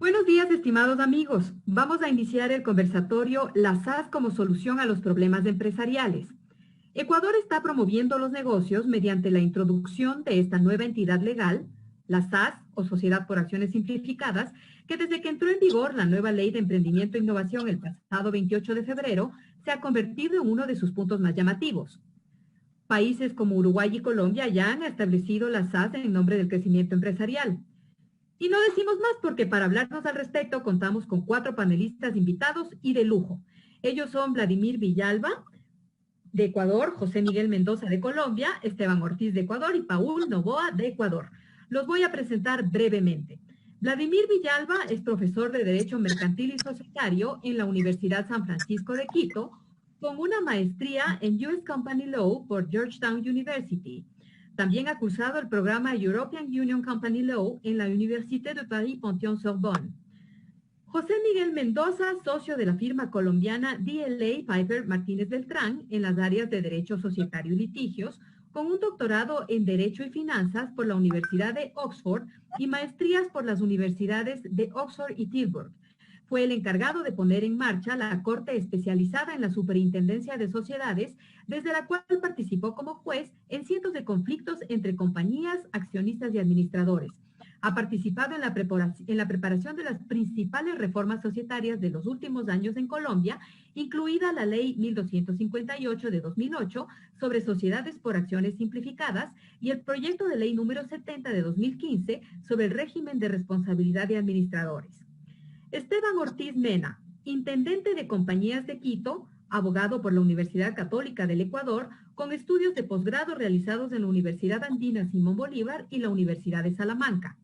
Buenos días, estimados amigos. Vamos a iniciar el conversatorio La SAS como solución a los problemas empresariales. Ecuador está promoviendo los negocios mediante la introducción de esta nueva entidad legal, la SAS o Sociedad por Acciones Simplificadas, que desde que entró en vigor la nueva Ley de Emprendimiento e Innovación el pasado 28 de febrero, se ha convertido en uno de sus puntos más llamativos. Países como Uruguay y Colombia ya han establecido la SAS en nombre del crecimiento empresarial. Y no decimos más porque para hablarnos al respecto contamos con 4 panelistas invitados y de lujo. Ellos son Vladimir Villalba, de Ecuador, José Miguel Mendoza, de Colombia, Esteban Ortiz, de Ecuador, y Paul Novoa, de Ecuador. Los voy a presentar brevemente. Vladimir Villalba es profesor de Derecho Mercantil y Societario en la Universidad San Francisco de Quito, con una maestría en U.S. Company Law por Georgetown University. También ha cursado el programa European Union Company Law en la Université de Paris Panthéon-Sorbonne. José Miguel Mendoza, socio de la firma colombiana DLA Piper Martínez Beltrán en las áreas de Derecho Societario y Litigios, con un doctorado en Derecho y Finanzas por la Universidad de Oxford y maestrías por las universidades de Oxford y Tilburg. Fue el encargado de poner en marcha la Corte Especializada en la Superintendencia de Sociedades, desde la cual participó como juez en cientos de conflictos entre compañías, accionistas y administradores. Ha participado en la preparación de las principales reformas societarias de los últimos años en Colombia, incluida la Ley 1258 de 2008 sobre sociedades por acciones simplificadas y el proyecto de ley número 70 de 2015 sobre el régimen de responsabilidad de administradores. Esteban Ortiz Mena, intendente de Compañías de Quito, abogado por la Universidad Católica del Ecuador, con estudios de posgrado realizados en la Universidad Andina Simón Bolívar y la Universidad de Salamanca.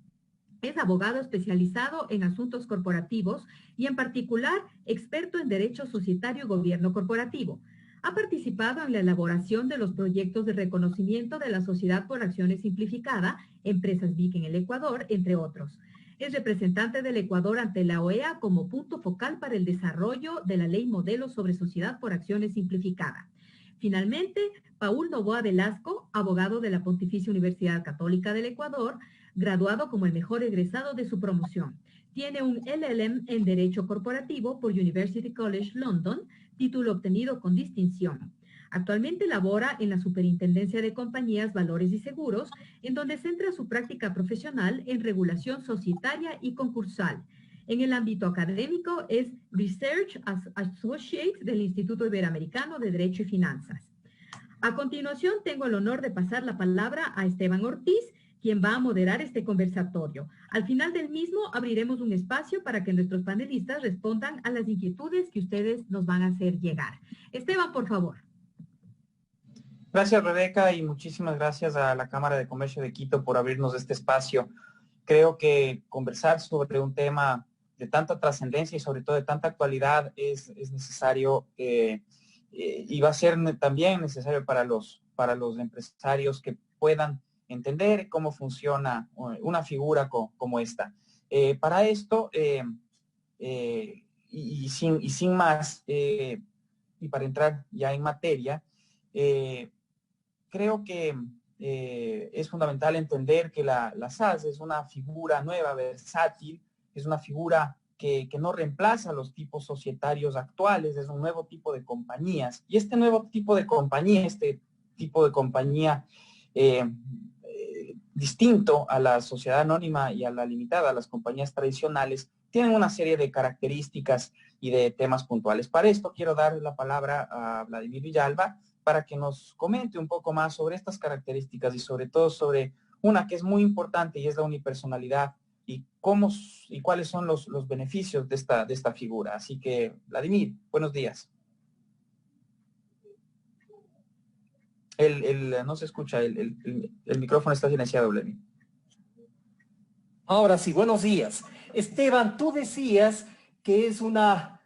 Es abogado especializado en asuntos corporativos y, en particular, experto en derecho societario y gobierno corporativo. Ha participado en la elaboración de los proyectos de reconocimiento de la Sociedad por Acciones Simplificada, Empresas BIC en el Ecuador, entre otros. Es representante del Ecuador ante la OEA como punto focal para el desarrollo de la Ley Modelo sobre Sociedad por Acciones Simplificada. Finalmente, Paul Novoa Velasco, abogado de la Pontificia Universidad Católica del Ecuador, graduado como el mejor egresado de su promoción. Tiene un LLM en Derecho Corporativo por University College London, título obtenido con distinción. Actualmente labora en la Superintendencia de Compañías, Valores y Seguros, en donde centra su práctica profesional en regulación societaria y concursal. En el ámbito académico es Research Associate del Instituto Iberoamericano de Derecho y Finanzas. A continuación, tengo el honor de pasar la palabra a Esteban Ortiz, quien va a moderar este conversatorio. Al final del mismo, abriremos un espacio para que nuestros panelistas respondan a las inquietudes que ustedes nos van a hacer llegar. Esteban, por favor. Gracias, Rebeca, y muchísimas gracias a la Cámara de Comercio de Quito por abrirnos este espacio. Creo que conversar sobre un tema de tanta trascendencia y sobre todo de tanta actualidad es necesario y va a ser también necesario para los empresarios que puedan entender cómo funciona una figura como esta. Para esto, sin más, y para entrar ya en materia, creo que es fundamental entender que la SAS es una figura nueva, versátil, es una figura que no reemplaza a los tipos societarios actuales, es un nuevo tipo de compañías. Y este nuevo tipo de compañía, distinto a la sociedad anónima y a la limitada, a las compañías tradicionales, tienen una serie de características y de temas puntuales. Para esto quiero dar la palabra a Vladimir Villalba para que nos comente un poco más sobre estas características y sobre todo sobre una que es muy importante y es la unipersonalidad y cuáles son los beneficios de esta figura. Así que, Vladimir, buenos días. No se escucha, el micrófono está silenciado, Vladimir. Ahora sí, buenos días. Esteban, tú decías que es una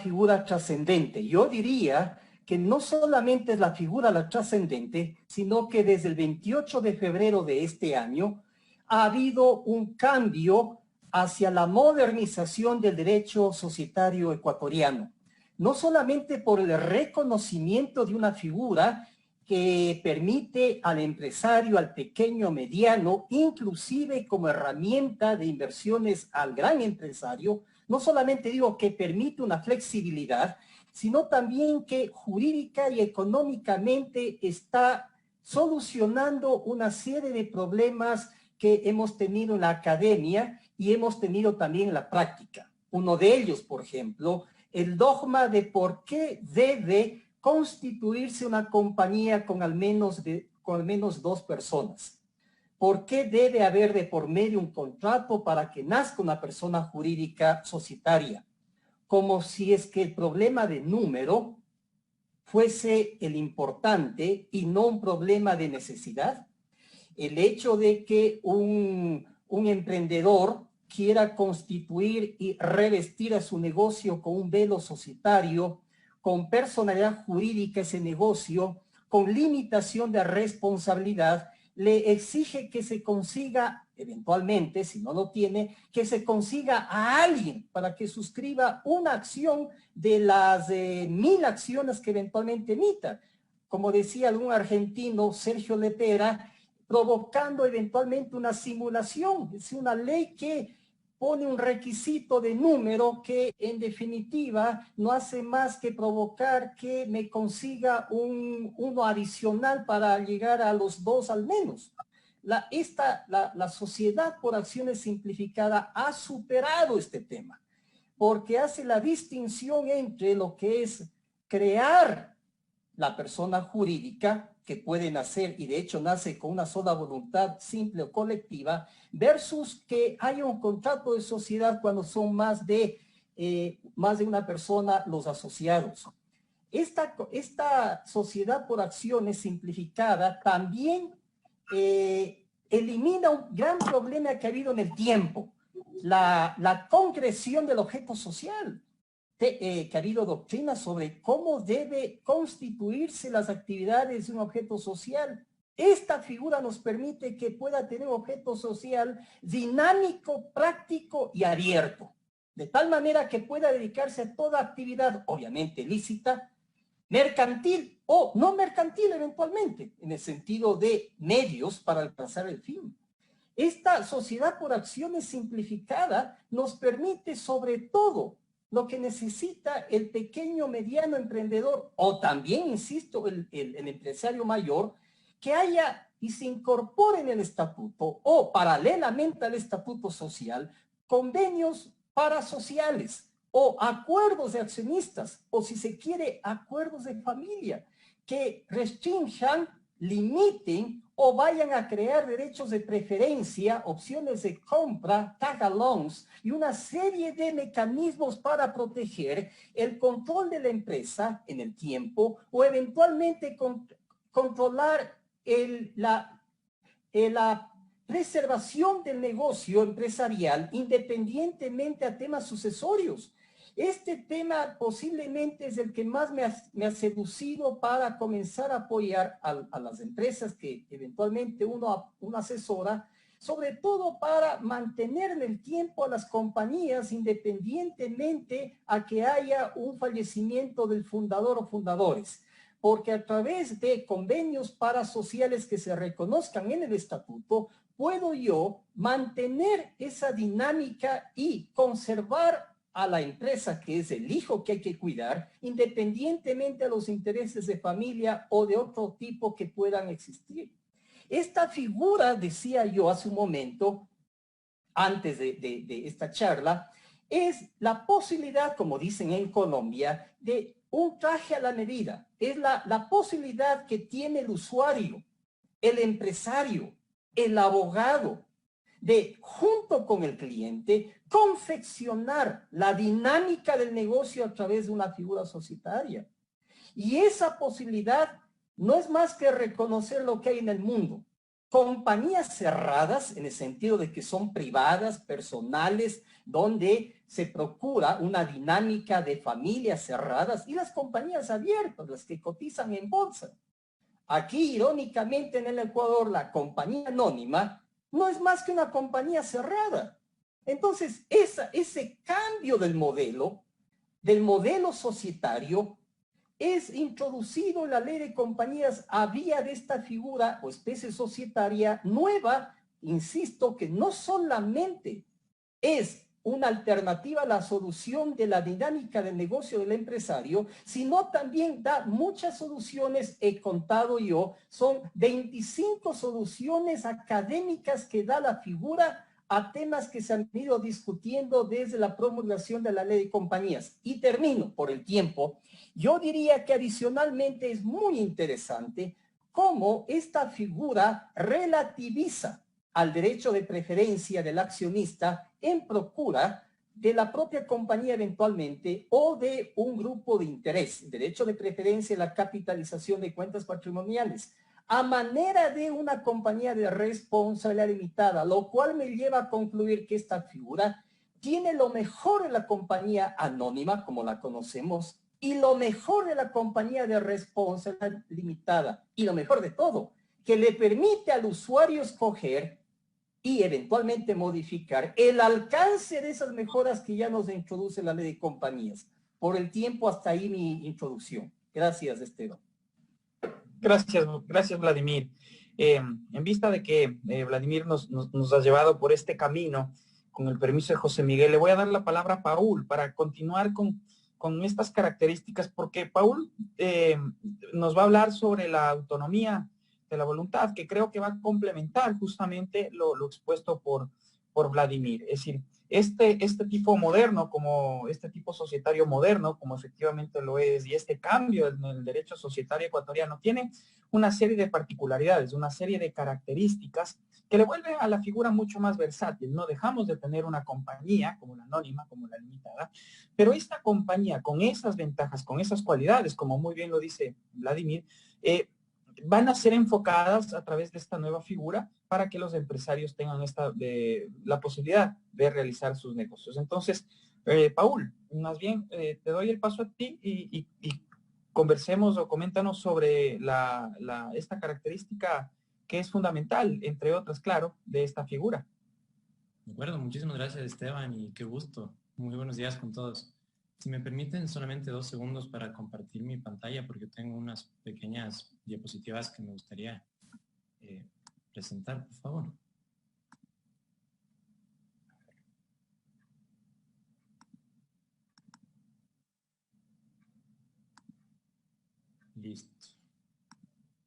figura trascendente. Yo diría que no solamente es la figura la trascendente, sino que desde el 28 de febrero de este año ha habido un cambio hacia la modernización del derecho societario ecuatoriano. No solamente por el reconocimiento de una figura que permite al empresario, al pequeño, mediano, inclusive como herramienta de inversiones al gran empresario. No solamente digo que permite una flexibilidad, sino también que jurídica y económicamente está solucionando una serie de problemas que hemos tenido en la academia y hemos tenido también en la práctica. Uno de ellos, por ejemplo, el dogma de por qué debe constituirse una compañía con al menos 2 personas. ¿Por qué debe haber de por medio un contrato para que nazca una persona jurídica societaria? Como si es que el problema de número fuese el importante y no un problema de necesidad. El hecho de que un emprendedor quiera constituir y revestir a su negocio con un velo societario, con personalidad jurídica ese negocio, con limitación de responsabilidad, le exige que se consiga, eventualmente, si no lo tiene, que se consiga a alguien para que suscriba una acción de las 1000 acciones que eventualmente emita. Como decía algún argentino, Sergio Lepera, provocando eventualmente una simulación, es una ley que pone un requisito de número que en definitiva no hace más que provocar que me consiga uno adicional para llegar a los 2 al menos. La sociedad por acciones simplificada ha superado este tema, porque hace la distinción entre lo que es crear la persona jurídica, que puede nacer, y de hecho nace con una sola voluntad simple o colectiva, versus que haya un contrato de sociedad cuando son más de una persona los asociados. Esta sociedad por acciones simplificada también elimina un gran problema que ha habido en el tiempo, la concreción del objeto social. Que ha habido doctrina sobre cómo debe constituirse las actividades de un objeto social. Esta figura nos permite que pueda tener un objeto social dinámico, práctico y abierto, de tal manera que pueda dedicarse a toda actividad, obviamente lícita, mercantil o no mercantil eventualmente, en el sentido de medios para alcanzar el fin. Esta sociedad por acciones simplificada nos permite sobre todo lo que necesita el pequeño, mediano emprendedor, o también, insisto, el empresario mayor, que haya y se incorpore en el estatuto o paralelamente al estatuto social, convenios parasociales o acuerdos de accionistas, o si se quiere, acuerdos de familia, que restrinjan, limiten o vayan a crear derechos de preferencia, opciones de compra, tag-alongs y una serie de mecanismos para proteger el control de la empresa en el tiempo o eventualmente controlar la preservación del negocio empresarial independientemente a temas sucesorios. Este tema posiblemente es el que más me ha seducido para comenzar a apoyar a las empresas que eventualmente uno asesora, sobre todo para mantener en el tiempo a las compañías independientemente a que haya un fallecimiento del fundador o fundadores. Porque a través de convenios parasociales que se reconozcan en el estatuto, puedo yo mantener esa dinámica y conservar a la empresa, que es el hijo que hay que cuidar, independientemente de los intereses de familia o de otro tipo que puedan existir. Esta figura, decía yo hace un momento, antes de esta charla, es la posibilidad, como dicen en Colombia, de un traje a la medida. Es la posibilidad que tiene el usuario, el empresario, el abogado, de, junto con el cliente, confeccionar la dinámica del negocio a través de una figura societaria. Y esa posibilidad no es más que reconocer lo que hay en el mundo. Compañías cerradas, en el sentido de que son privadas, personales, donde se procura una dinámica de familias cerradas, y las compañías abiertas, las que cotizan en bolsa. Aquí, irónicamente, en el Ecuador, la compañía anónima no es más que una compañía cerrada. Entonces, ese cambio del modelo societario, es introducido en la ley de compañías a vía de esta figura o especie societaria nueva, insisto, que no solamente es una alternativa a la solución de la dinámica del negocio del empresario, sino también da muchas soluciones, he contado yo, son 25 soluciones académicas que da la figura a temas que se han ido discutiendo desde la promulgación de la ley de compañías. Y termino por el tiempo. Yo diría que adicionalmente es muy interesante cómo esta figura relativiza al derecho de preferencia del accionista en procura de la propia compañía eventualmente o de un grupo de interés, derecho de preferencia en la capitalización de cuentas patrimoniales, a manera de una compañía de responsabilidad limitada, lo cual me lleva a concluir que esta figura tiene lo mejor de la compañía anónima, como la conocemos, y lo mejor de la compañía de responsabilidad limitada, y lo mejor de todo, que le permite al usuario escoger y eventualmente modificar el alcance de esas mejoras que ya nos introduce la ley de compañías. Por el tiempo, hasta ahí mi introducción. Gracias, Esteban. Gracias, Vladimir. En vista de que Vladimir nos ha llevado por este camino, con el permiso de José Miguel, le voy a dar la palabra a Paul para continuar con estas características, porque Paul nos va a hablar sobre la autonomía de la voluntad, que creo que va a complementar justamente lo expuesto por Vladimir. Es decir, este tipo moderno, como este tipo societario moderno, como efectivamente lo es, y este cambio en el derecho societario ecuatoriano, tiene una serie de particularidades, una serie de características que le vuelven a la figura mucho más versátil. No dejamos de tener una compañía como la anónima, como la limitada, pero esta compañía con esas ventajas, con esas cualidades, como muy bien lo dice Vladimir, van a ser enfocadas a través de esta nueva figura para que los empresarios tengan la posibilidad de realizar sus negocios. Entonces, Paul, más bien te doy el paso a ti y conversemos o coméntanos sobre esta característica que es fundamental, entre otras, claro, de esta figura. De acuerdo, muchísimas gracias, Esteban, y qué gusto. Muy buenos días con todos. Si me permiten solamente 2 segundos para compartir mi pantalla, porque tengo unas pequeñas diapositivas que me gustaría presentar, por favor. Listo.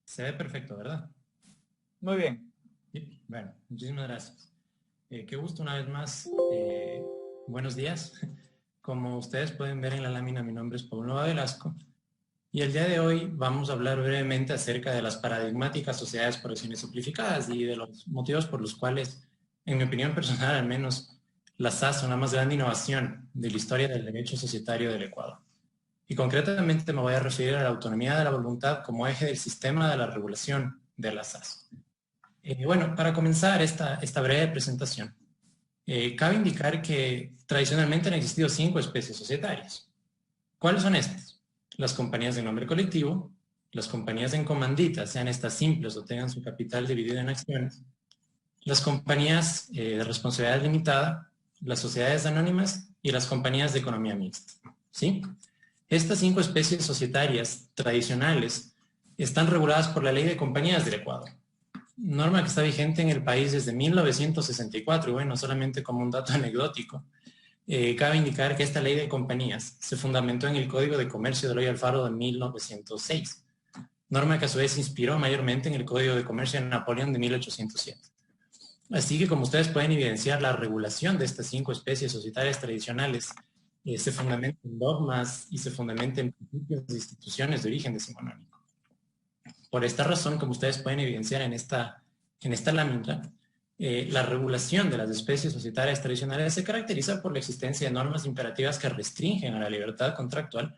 Se ve perfecto, ¿verdad? Muy bien. Sí. Bueno, muchísimas gracias. Qué gusto una vez más. Buenos días. Como ustedes pueden ver en la lámina, mi nombre es Paulo Velasco y el día de hoy vamos a hablar brevemente acerca de las paradigmáticas sociedades por acciones simplificadas y de los motivos por los cuales, en mi opinión personal al menos, las SAS son la más grande innovación de la historia del derecho societario del Ecuador. Y concretamente me voy a referir a la autonomía de la voluntad como eje del sistema de la regulación de las SAS. Bueno, para comenzar esta breve presentación, cabe indicar que tradicionalmente han existido 5 especies societarias. ¿Cuáles son estas? Las compañías de nombre colectivo, las compañías en comandita, sean estas simples o tengan su capital dividido en acciones, las compañías de responsabilidad limitada, las sociedades anónimas y las compañías de economía mixta. ¿Sí? Estas 5 especies societarias tradicionales están reguladas por la Ley de Compañías del Ecuador, norma que está vigente en el país desde 1964, y bueno, solamente como un dato anecdótico, cabe indicar que esta ley de compañías se fundamentó en el Código de Comercio de Eloy Alfaro de 1906, norma que a su vez se inspiró mayormente en el Código de Comercio de Napoleón de 1807. Así que, como ustedes pueden evidenciar, la regulación de estas 5 especies societarias tradicionales se fundamenta en dogmas y se fundamenta en principios de instituciones de origen decimonónico. Por esta razón, como ustedes pueden evidenciar en esta lámina, la regulación de las especies societarias tradicionales se caracteriza por la existencia de normas imperativas que restringen a la libertad contractual,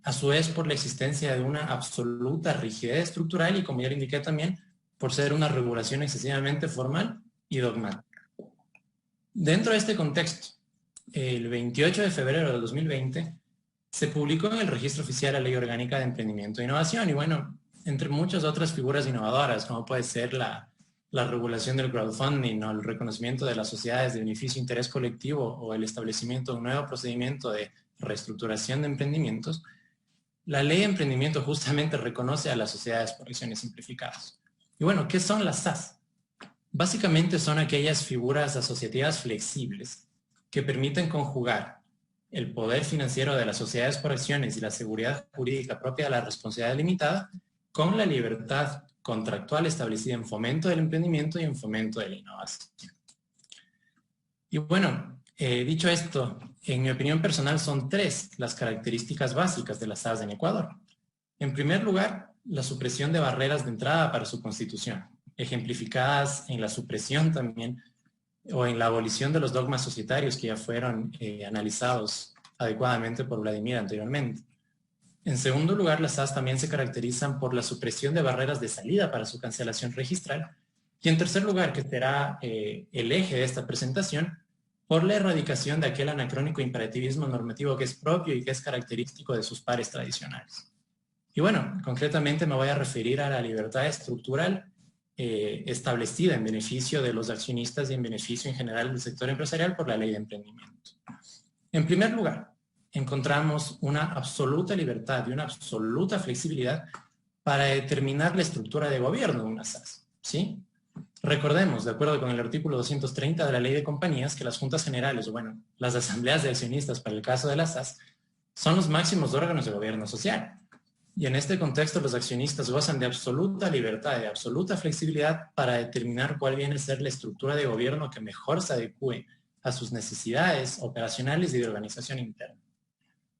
a su vez por la existencia de una absoluta rigidez estructural y, como ya lo indiqué también, por ser una regulación excesivamente formal y dogmática. Dentro de este contexto, el 28 de febrero de 2020 se publicó en el Registro Oficial la Ley Orgánica de Emprendimiento e Innovación y, bueno, entre muchas otras figuras innovadoras, como puede ser la regulación del crowdfunding o el reconocimiento de las sociedades de beneficio e interés colectivo o el establecimiento de un nuevo procedimiento de reestructuración de emprendimientos, la ley de emprendimiento justamente reconoce a las sociedades por acciones simplificadas. Y bueno, ¿qué son las SAS? Básicamente son aquellas figuras asociativas flexibles que permiten conjugar el poder financiero de las sociedades por acciones y la seguridad jurídica propia de la responsabilidad limitada con la libertad contractual establecida en fomento del emprendimiento y en fomento de la innovación. Y bueno, dicho esto, en mi opinión personal son 3 las características básicas de las SAS en Ecuador. En primer lugar, la supresión de barreras de entrada para su constitución, ejemplificadas en la supresión también o en la abolición de los dogmas societarios que ya fueron analizados adecuadamente por Vladimir anteriormente. En segundo lugar, las SAS también se caracterizan por la supresión de barreras de salida para su cancelación registral. Y en tercer lugar, que será el eje de esta presentación, por la erradicación de aquel anacrónico imperativismo normativo que es propio y que es característico de sus pares tradicionales. Y bueno, concretamente me voy a referir a la libertad estructural establecida en beneficio de los accionistas y en beneficio en general del sector empresarial por la ley de emprendimiento. En primer lugar, encontramos una absoluta libertad y una absoluta flexibilidad para determinar la estructura de gobierno de una SAS, ¿sí? Recordemos, de acuerdo con el artículo 230 de la Ley de Compañías, que las juntas generales, o bueno, las asambleas de accionistas para el caso de las SAS, son los máximos órganos de gobierno social. Y en este contexto, los accionistas gozan de absoluta libertad y de absoluta flexibilidad para determinar cuál viene a ser la estructura de gobierno que mejor se adecue a sus necesidades operacionales y de organización interna.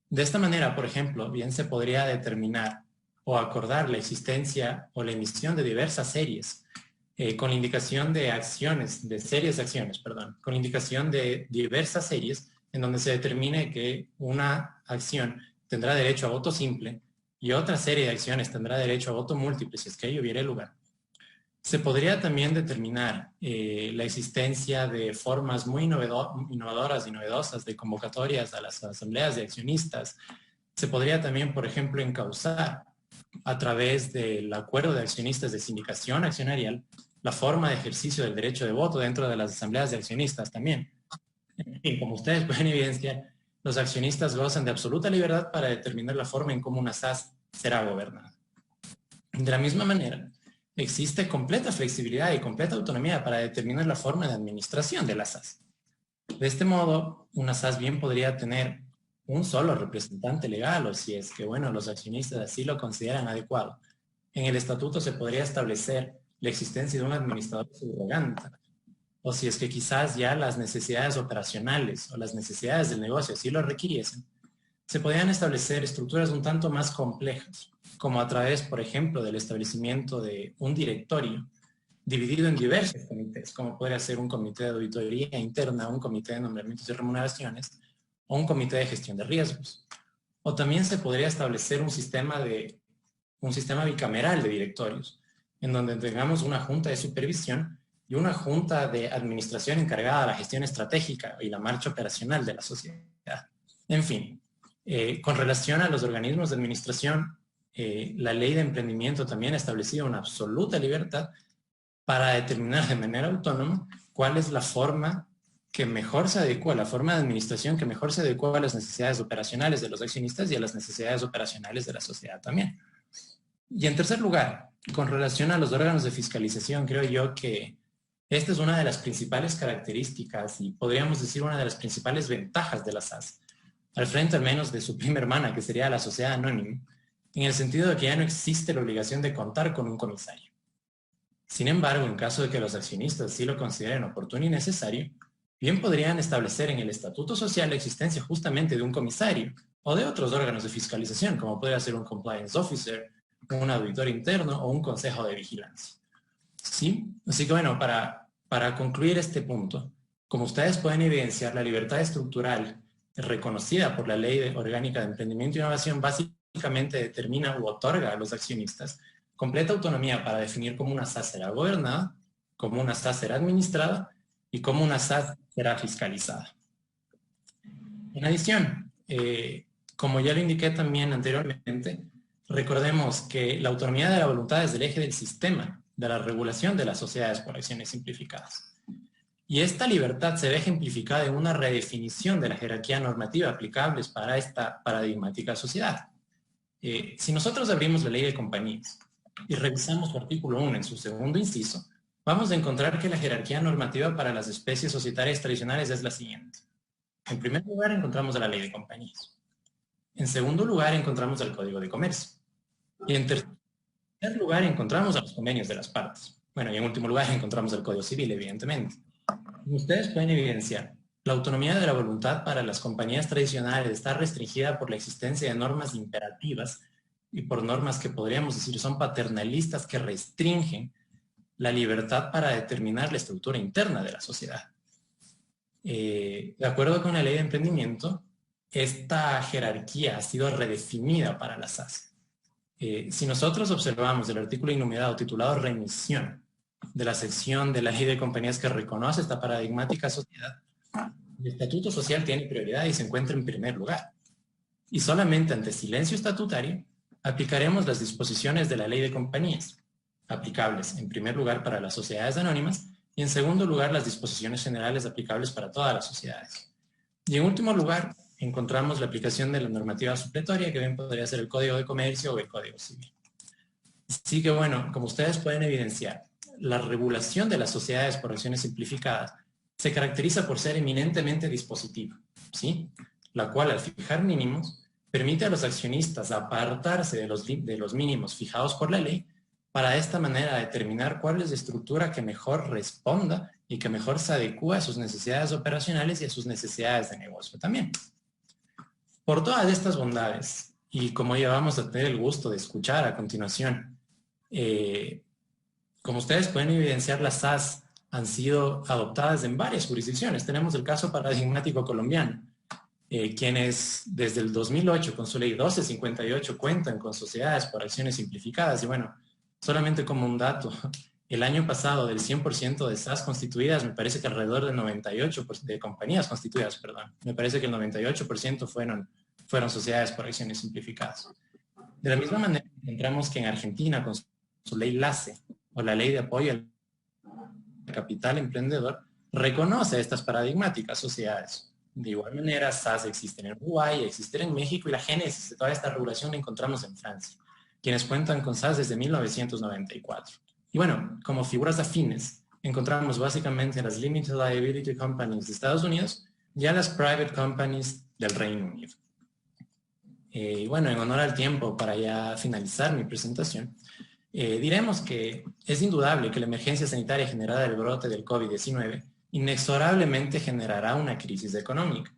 De esta manera, por ejemplo, bien se podría determinar o acordar la existencia o la emisión de diversas series con indicación de acciones, de series de acciones, perdón, con indicación de diversas series en donde se determine que una acción tendrá derecho a voto simple y otra serie de acciones tendrá derecho a voto múltiple si es que ello hubiera lugar. Se podría también determinar la existencia de formas muy innovadoras y novedosas de convocatorias a las asambleas de accionistas. Se podría también, por ejemplo, encauzar a través del acuerdo de accionistas de sindicación accionarial la forma de ejercicio del derecho de voto dentro de las asambleas de accionistas también. En fin, como ustedes pueden evidenciar, los accionistas gozan de absoluta libertad para determinar la forma en cómo una SAS será gobernada. De la misma manera, existe completa flexibilidad y completa autonomía para determinar la forma de administración de la SAS. De este modo, una SAS bien podría tener un solo representante legal, o si es que, bueno, los accionistas así lo consideran adecuado. En el estatuto se podría establecer la existencia de un administrador subrogante, o si es que quizás ya las necesidades operacionales o las necesidades del negocio así lo requiriesen, se podrían establecer estructuras un tanto más complejas, como a través, por ejemplo, del establecimiento de un directorio dividido en diversos comités, como podría ser un comité de auditoría interna, un comité de nombramientos y remuneraciones, o un comité de gestión de riesgos. O también se podría establecer un sistema bicameral de directorios, en donde tengamos una junta de supervisión y una junta de administración encargada de la gestión estratégica y la marcha operacional de la sociedad. En fin, con relación a los organismos de administración, la ley de emprendimiento también ha establecido una absoluta libertad para determinar de manera autónoma cuál es la forma que mejor se adecua, la forma de administración que mejor se adecua a las necesidades operacionales de los accionistas y a las necesidades operacionales de la sociedad también. Y en tercer lugar, con relación a los órganos de fiscalización, creo yo que esta es una de las principales características y podríamos decir una de las principales ventajas de la SAS, al frente al menos de su prima hermana, que sería la sociedad anónima, en el sentido de que ya no existe la obligación de contar con un comisario. Sin embargo, en caso de que los accionistas sí lo consideren oportuno y necesario, bien podrían establecer en el estatuto social la existencia justamente de un comisario o de otros órganos de fiscalización, como podría ser un compliance officer, un auditor interno o un consejo de vigilancia. ¿Sí? Así que bueno, para concluir este punto, como ustedes pueden evidenciar, la libertad estructural reconocida por la Ley Orgánica de Emprendimiento e Innovación básicamente determina u otorga a los accionistas completa autonomía para definir cómo una SAS será gobernada, cómo una SAS será administrada y cómo una SAS será fiscalizada. En adición, como ya lo indiqué también anteriormente, recordemos que la autonomía de la voluntad es el eje del sistema de la regulación de las sociedades por acciones simplificadas. Y esta libertad se ve ejemplificada en una redefinición de la jerarquía normativa aplicables para esta paradigmática sociedad. Si nosotros abrimos la ley de compañías y revisamos su artículo 1 en su segundo inciso, vamos a encontrar que la jerarquía normativa para las especies societarias tradicionales es la siguiente. En primer lugar encontramos a la ley de compañías. En segundo lugar encontramos al Código de Comercio. Y en tercer lugar encontramos a los convenios de las partes. Bueno, y en último lugar encontramos el Código Civil, evidentemente. Como ustedes pueden evidenciar, la autonomía de la voluntad para las compañías tradicionales está restringida por la existencia de normas imperativas y por normas que podríamos decir son paternalistas que restringen la libertad para determinar la estructura interna de la sociedad. De acuerdo con la ley de emprendimiento, esta jerarquía ha sido redefinida para las SAS. Si nosotros observamos el artículo enumerado titulado Remisión de la sección de la ley de compañías que reconoce esta paradigmática sociedad, el estatuto social tiene prioridad y se encuentra en primer lugar. Y solamente ante silencio estatutario aplicaremos las disposiciones de la ley de compañías, aplicables en primer lugar para las sociedades anónimas y en segundo lugar las disposiciones generales aplicables para todas las sociedades. Y en último lugar encontramos la aplicación de la normativa supletoria, que bien podría ser el Código de Comercio o el Código Civil. Así que bueno, como ustedes pueden evidenciar, la regulación de las sociedades por acciones simplificadas se caracteriza por ser eminentemente dispositiva, ¿sí? La cual al fijar mínimos permite a los accionistas apartarse de los mínimos fijados por la ley para de esta manera determinar cuál es la estructura que mejor responda y que mejor se adecúa a sus necesidades operacionales y a sus necesidades de negocio también. Por todas estas bondades, y como ya vamos a tener el gusto de escuchar a continuación, como ustedes pueden evidenciar, las SAS han sido adoptadas en varias jurisdicciones. Tenemos el caso paradigmático colombiano, quienes desde el 2008 con su ley 1258 cuentan con sociedades por acciones simplificadas. Y bueno, solamente como un dato, el año pasado del 100% de SAS constituidas, me parece que alrededor del 98% de compañías constituidas, perdón, me parece que el 98% fueron sociedades por acciones simplificadas. De la misma manera, encontramos que en Argentina, con su ley LACE, o la ley de apoyo al capital emprendedor, reconoce a estas paradigmáticas sociedades. De igual manera, SAS existen en Uruguay, existen en México, y la génesis de toda esta regulación la encontramos en Francia, quienes cuentan con SAS desde 1994. Y bueno, como figuras afines, encontramos básicamente las Limited Liability Companies de Estados Unidos y a las Private Companies del Reino Unido. Y bueno, en honor al tiempo, para ya finalizar mi presentación, diremos que es indudable que la emergencia sanitaria generada del brote del COVID-19 inexorablemente generará una crisis económica.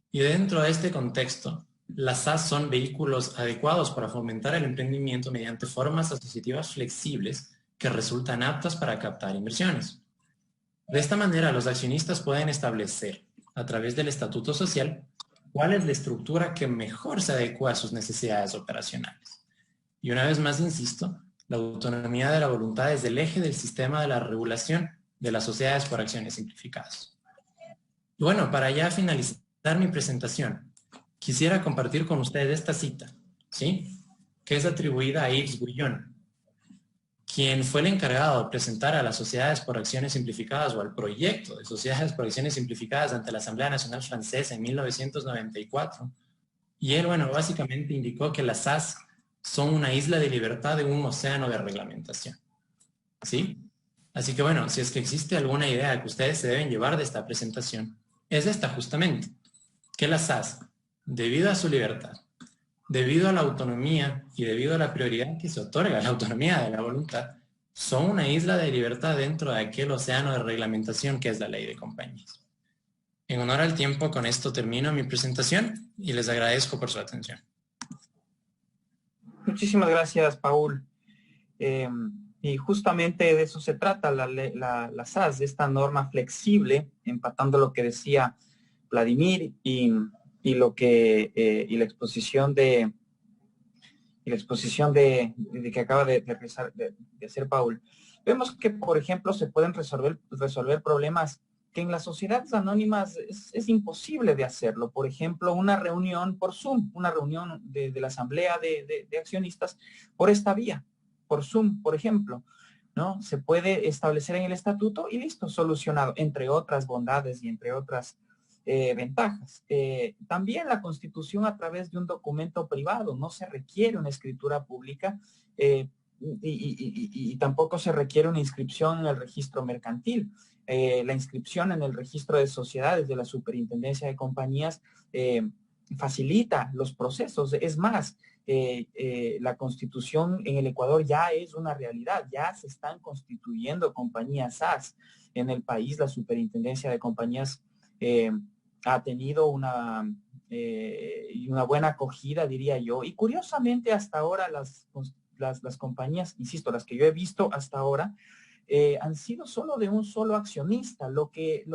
Y dentro de este contexto, las SAS son vehículos adecuados para fomentar el emprendimiento mediante formas asociativas flexibles que resultan aptas para captar inversiones. De esta manera, los accionistas pueden establecer, a través del estatuto social, cuál es la estructura que mejor se adecua a sus necesidades operacionales. Y una vez más insisto, la autonomía de la voluntad es el eje del sistema de la regulación de las sociedades por acciones simplificadas. Y bueno, para ya finalizar mi presentación, quisiera compartir con ustedes esta cita, ¿sí? Que es atribuida a Yves Guillon, quien fue el encargado de presentar a las sociedades por acciones simplificadas o al proyecto de sociedades por acciones simplificadas ante la Asamblea Nacional Francesa en 1994. Y él, bueno, básicamente indicó que las SAS son una isla de libertad en un océano de reglamentación, ¿sí? Así que bueno, si es que existe alguna idea que ustedes se deben llevar de esta presentación, es esta justamente, que las SAS, debido a su libertad, debido a la autonomía y debido a la prioridad que se otorga a la autonomía de la voluntad, son una isla de libertad dentro de aquel océano de reglamentación que es la ley de compañías. En honor al tiempo, con esto termino mi presentación y les agradezco por su atención. Muchísimas gracias, Paul. Y justamente de eso se trata la SAS, de esta norma flexible, empatando lo que decía Vladimir y la exposición de que acaba de hacer Paul. Vemos que, por ejemplo, se pueden resolver problemas que en las sociedades anónimas es imposible de hacerlo. Por ejemplo, una reunión por Zoom, una reunión de la asamblea de accionistas por esta vía, por Zoom, por ejemplo, ¿no? Se puede establecer en el estatuto y listo, solucionado, entre otras bondades y entre otras ventajas. También la Constitución a través de un documento privado, no se requiere una escritura pública y tampoco se requiere una inscripción en el registro mercantil. La inscripción en el registro de sociedades de la Superintendencia de Compañías facilita los procesos. Es más, la Constitución en el Ecuador ya es una realidad, ya se están constituyendo compañías SAS en el país. La Superintendencia de Compañías ha tenido una buena acogida, diría yo, y curiosamente hasta ahora las compañías, insisto, las que yo he visto hasta ahora, han sido solo de un solo accionista, lo que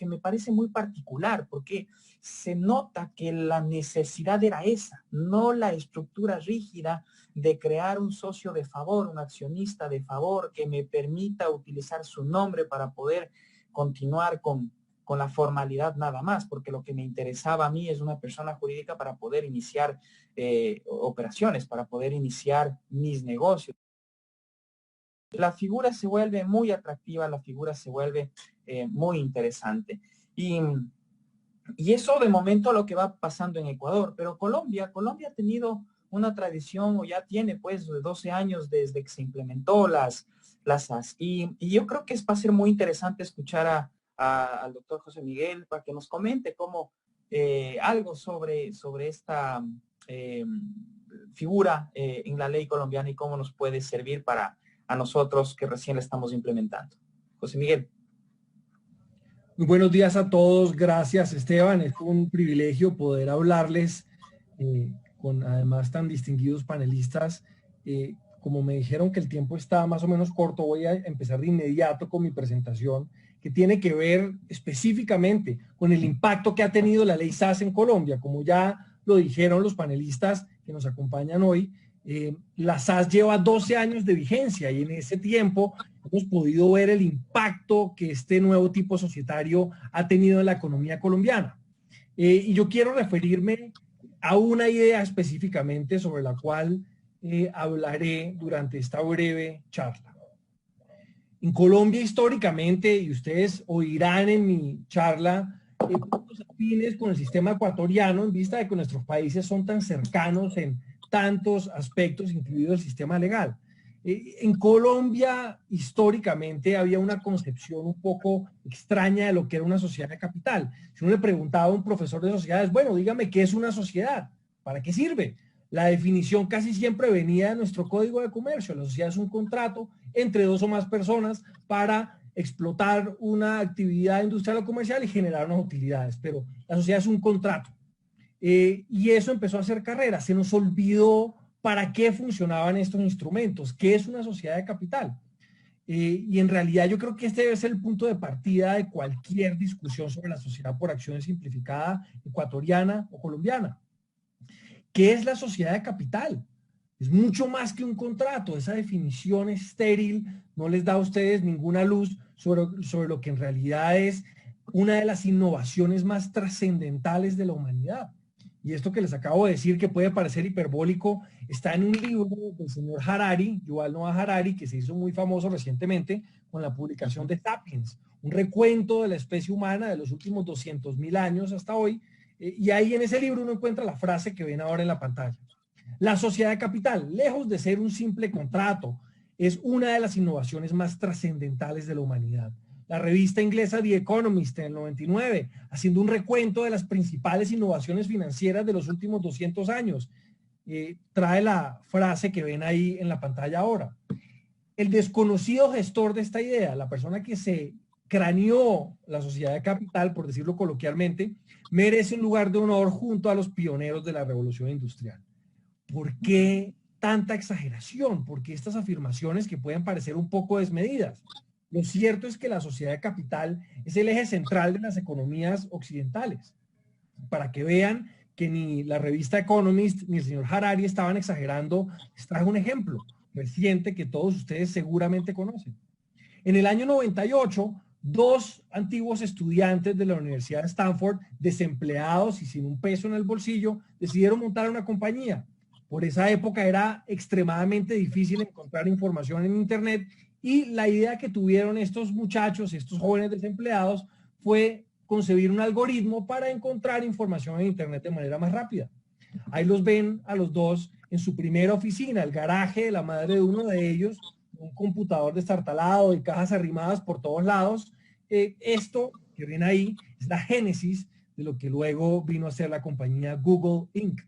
me parece muy particular, porque se nota que la necesidad era esa, no la estructura rígida de crear un socio de favor, un accionista de favor que me permita utilizar su nombre para poder continuar con la formalidad nada más, porque lo que me interesaba a mí es una persona jurídica para poder iniciar operaciones, para poder iniciar mis negocios. La figura se vuelve muy atractiva, la figura se vuelve muy interesante. Y eso de momento lo que va pasando en Ecuador, pero Colombia ha tenido una tradición, o ya tiene pues 12 años desde que se implementó las SAS. Y yo creo que va a ser muy interesante escuchar al doctor José Miguel para que nos comente algo sobre esta figura en la ley colombiana y cómo nos puede servir a nosotros que recién la estamos implementando. José Miguel. Muy buenos días a todos. Gracias, Esteban. Es un privilegio poder hablarles con además tan distinguidos panelistas. Como me dijeron que el tiempo está más o menos corto, voy a empezar de inmediato con mi presentación, que tiene que ver específicamente con el impacto que ha tenido la ley SAS en Colombia. Como ya lo dijeron los panelistas que nos acompañan hoy, la SAS lleva 12 años de vigencia y en ese tiempo hemos podido ver el impacto que este nuevo tipo societario ha tenido en la economía colombiana. Y yo quiero referirme a una idea específicamente sobre la cual hablaré durante esta breve charla. En Colombia históricamente, y ustedes oirán en mi charla, puntos afines con el sistema ecuatoriano en vista de que nuestros países son tan cercanos en tantos aspectos, incluido el sistema legal. En Colombia, históricamente, había una concepción un poco extraña de lo que era una sociedad de capital. Si uno le preguntaba a un profesor de sociedades, bueno, dígame qué es una sociedad, ¿para qué sirve? La definición casi siempre venía de nuestro Código de Comercio. La sociedad es un contrato entre dos o más personas para explotar una actividad industrial o comercial y generar unas utilidades, pero la sociedad es un contrato. Y eso empezó a hacer carrera. Se nos olvidó para qué funcionaban estos instrumentos, qué es una sociedad de capital. Y en realidad yo creo que este debe ser el punto de partida de cualquier discusión sobre la sociedad por acciones simplificada ecuatoriana o colombiana. ¿Qué es la sociedad de capital? Es mucho más que un contrato. Esa definición estéril no les da a ustedes ninguna luz sobre lo que en realidad es una de las innovaciones más trascendentales de la humanidad. Y esto que les acabo de decir, que puede parecer hiperbólico, está en un libro del señor Harari, Yuval Noah Harari, que se hizo muy famoso recientemente con la publicación de Sapiens, un recuento de la especie humana de los últimos 200.000 años hasta hoy. Y ahí en ese libro uno encuentra la frase que ven ahora en la pantalla. La sociedad de capital, lejos de ser un simple contrato, es una de las innovaciones más trascendentales de la humanidad. La revista inglesa The Economist en el 99, haciendo un recuento de las principales innovaciones financieras de los últimos 200 años, trae la frase que ven ahí en la pantalla ahora. El desconocido gestor de esta idea, la persona que se craneó la sociedad de capital, por decirlo coloquialmente, merece un lugar de honor junto a los pioneros de la revolución industrial. ¿Por qué tanta exageración? ¿Por qué estas afirmaciones que pueden parecer un poco desmedidas? Lo cierto es que la sociedad de capital es el eje central de las economías occidentales. Para que vean que ni la revista Economist ni el señor Harari estaban exagerando, les traje un ejemplo reciente que todos ustedes seguramente conocen. En el año 98, dos antiguos estudiantes de la Universidad de Stanford, desempleados y sin un peso en el bolsillo, decidieron montar una compañía. Por esa época era extremadamente difícil encontrar información en Internet y la idea que tuvieron estos muchachos, estos jóvenes desempleados, fue concebir un algoritmo para encontrar información en Internet de manera más rápida. Ahí los ven a los dos en su primera oficina, el garaje de la madre de uno de ellos, un computador destartalado y cajas arrimadas por todos lados. Esto que ven ahí es la génesis de lo que luego vino a ser la compañía Google Inc.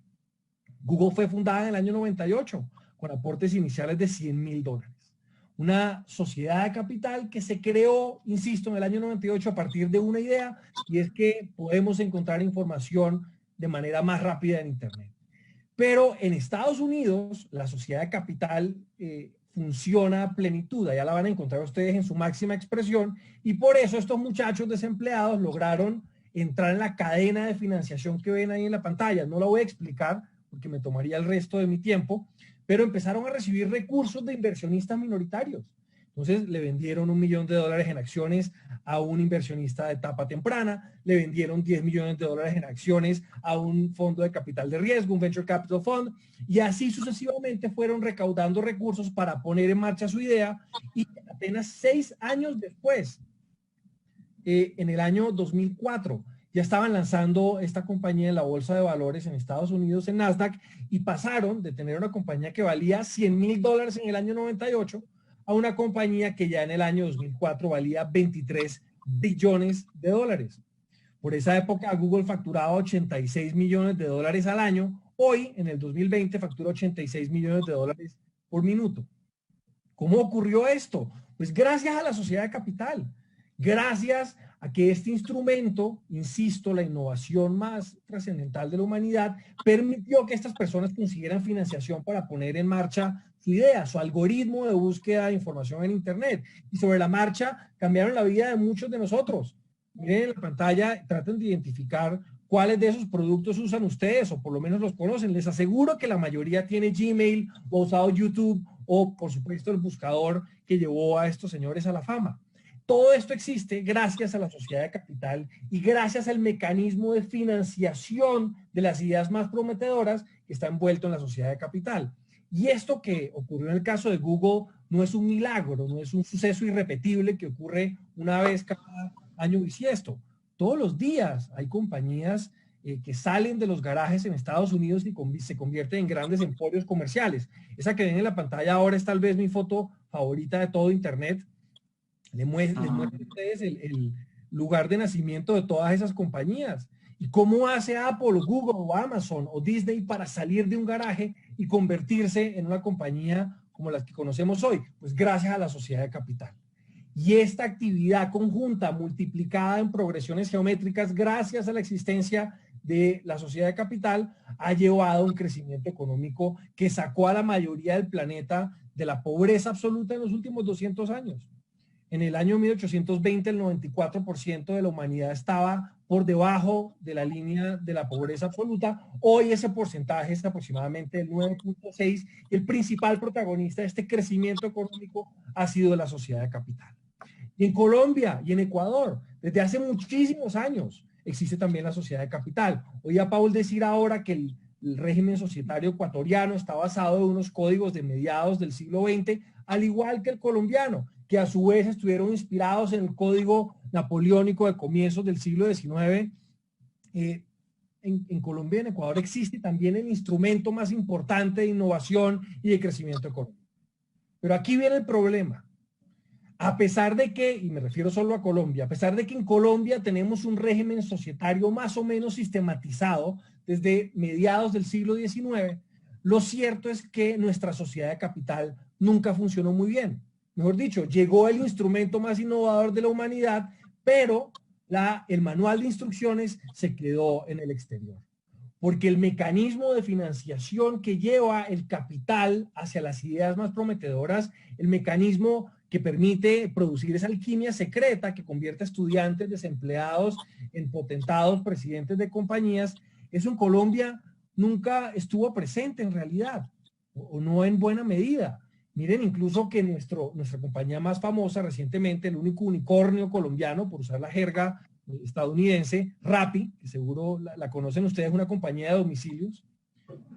Google fue fundada en el año 98 con aportes iniciales de $100,000. Una sociedad de capital que se creó, insisto, en el año 98 a partir de una idea, y es que podemos encontrar información de manera más rápida en Internet. Pero en Estados Unidos, la sociedad de capital funciona a plenitud. Ya la van a encontrar ustedes en su máxima expresión, y por eso estos muchachos desempleados lograron entrar en la cadena de financiación que ven ahí en la pantalla. No la voy a explicar porque me tomaría el resto de mi tiempo, pero empezaron a recibir recursos de inversionistas minoritarios. Entonces le vendieron $1 millón en acciones a un inversionista de etapa temprana, le vendieron $10 millones en acciones a un fondo de capital de riesgo, un Venture Capital Fund, y así sucesivamente fueron recaudando recursos para poner en marcha su idea, y apenas 6 años después, en el año 2004, ya estaban lanzando esta compañía en la bolsa de valores en Estados Unidos, en Nasdaq, y pasaron de tener una compañía que valía $100,000 en el año 98 a una compañía que ya en el año 2004 valía $23 billones. Por esa época Google facturaba $86 millones al año. Hoy, en el 2020, factura $86 millones por minuto. ¿Cómo ocurrió esto? Pues gracias a la sociedad de capital. Gracias a que este instrumento, insisto, la innovación más trascendental de la humanidad, permitió que estas personas consiguieran financiación para poner en marcha su idea, su algoritmo de búsqueda de información en Internet. Y sobre la marcha cambiaron la vida de muchos de nosotros. Miren en la pantalla, traten de identificar cuáles de esos productos usan ustedes, o por lo menos los conocen. Les aseguro que la mayoría tiene Gmail, o ha usado YouTube, o por supuesto el buscador que llevó a estos señores a la fama. Todo esto existe gracias a la sociedad de capital y gracias al mecanismo de financiación de las ideas más prometedoras que está envuelto en la sociedad de capital. Y esto que ocurrió en el caso de Google no es un milagro, no es un suceso irrepetible que ocurre una vez cada año bisiesto. Todos los días hay compañías que salen de los garajes en Estados Unidos y se convierten en grandes emporios comerciales. Esa que ven en la pantalla ahora es tal vez mi foto favorita de todo Internet. Les muestro a ustedes el lugar de nacimiento de todas esas compañías. ¿Y cómo hace Apple, o Google, o Amazon, o Disney para salir de un garaje y convertirse en una compañía como las que conocemos hoy? Pues gracias a la sociedad de capital. Y esta actividad conjunta, multiplicada en progresiones geométricas, gracias a la existencia de la sociedad de capital, ha llevado a un crecimiento económico que sacó a la mayoría del planeta de la pobreza absoluta en los últimos 200 años. En el año 1820, el 94% de la humanidad estaba por debajo de la línea de la pobreza absoluta. Hoy ese porcentaje es aproximadamente el 9.6, y el principal protagonista de este crecimiento económico ha sido la sociedad de capital. Y en Colombia y en Ecuador, desde hace muchísimos años, existe también la sociedad de capital. Oí a Paul decir ahora que el régimen societario ecuatoriano está basado en unos códigos de mediados del siglo XX, al igual que el colombiano, que a su vez estuvieron inspirados en el código napoleónico de comienzos del siglo XIX. En Colombia y en Ecuador existe también el instrumento más importante de innovación y de crecimiento económico. Pero aquí viene el problema. A pesar de que, y me refiero solo a Colombia, a pesar de que en Colombia tenemos un régimen societario más o menos sistematizado desde mediados del siglo XIX, lo cierto es que nuestra sociedad de capital nunca funcionó muy bien. Mejor dicho, llegó el instrumento más innovador de la humanidad, pero el manual de instrucciones se quedó en el exterior. Porque el mecanismo de financiación que lleva el capital hacia las ideas más prometedoras, el mecanismo que permite producir esa alquimia secreta que convierte a estudiantes desempleados en potentados presidentes de compañías, eso en Colombia nunca estuvo presente en realidad, o no en buena medida. Miren, incluso que nuestra compañía más famosa recientemente, el único unicornio colombiano, por usar la jerga estadounidense, Rappi, que seguro la conocen ustedes, una compañía de domicilios.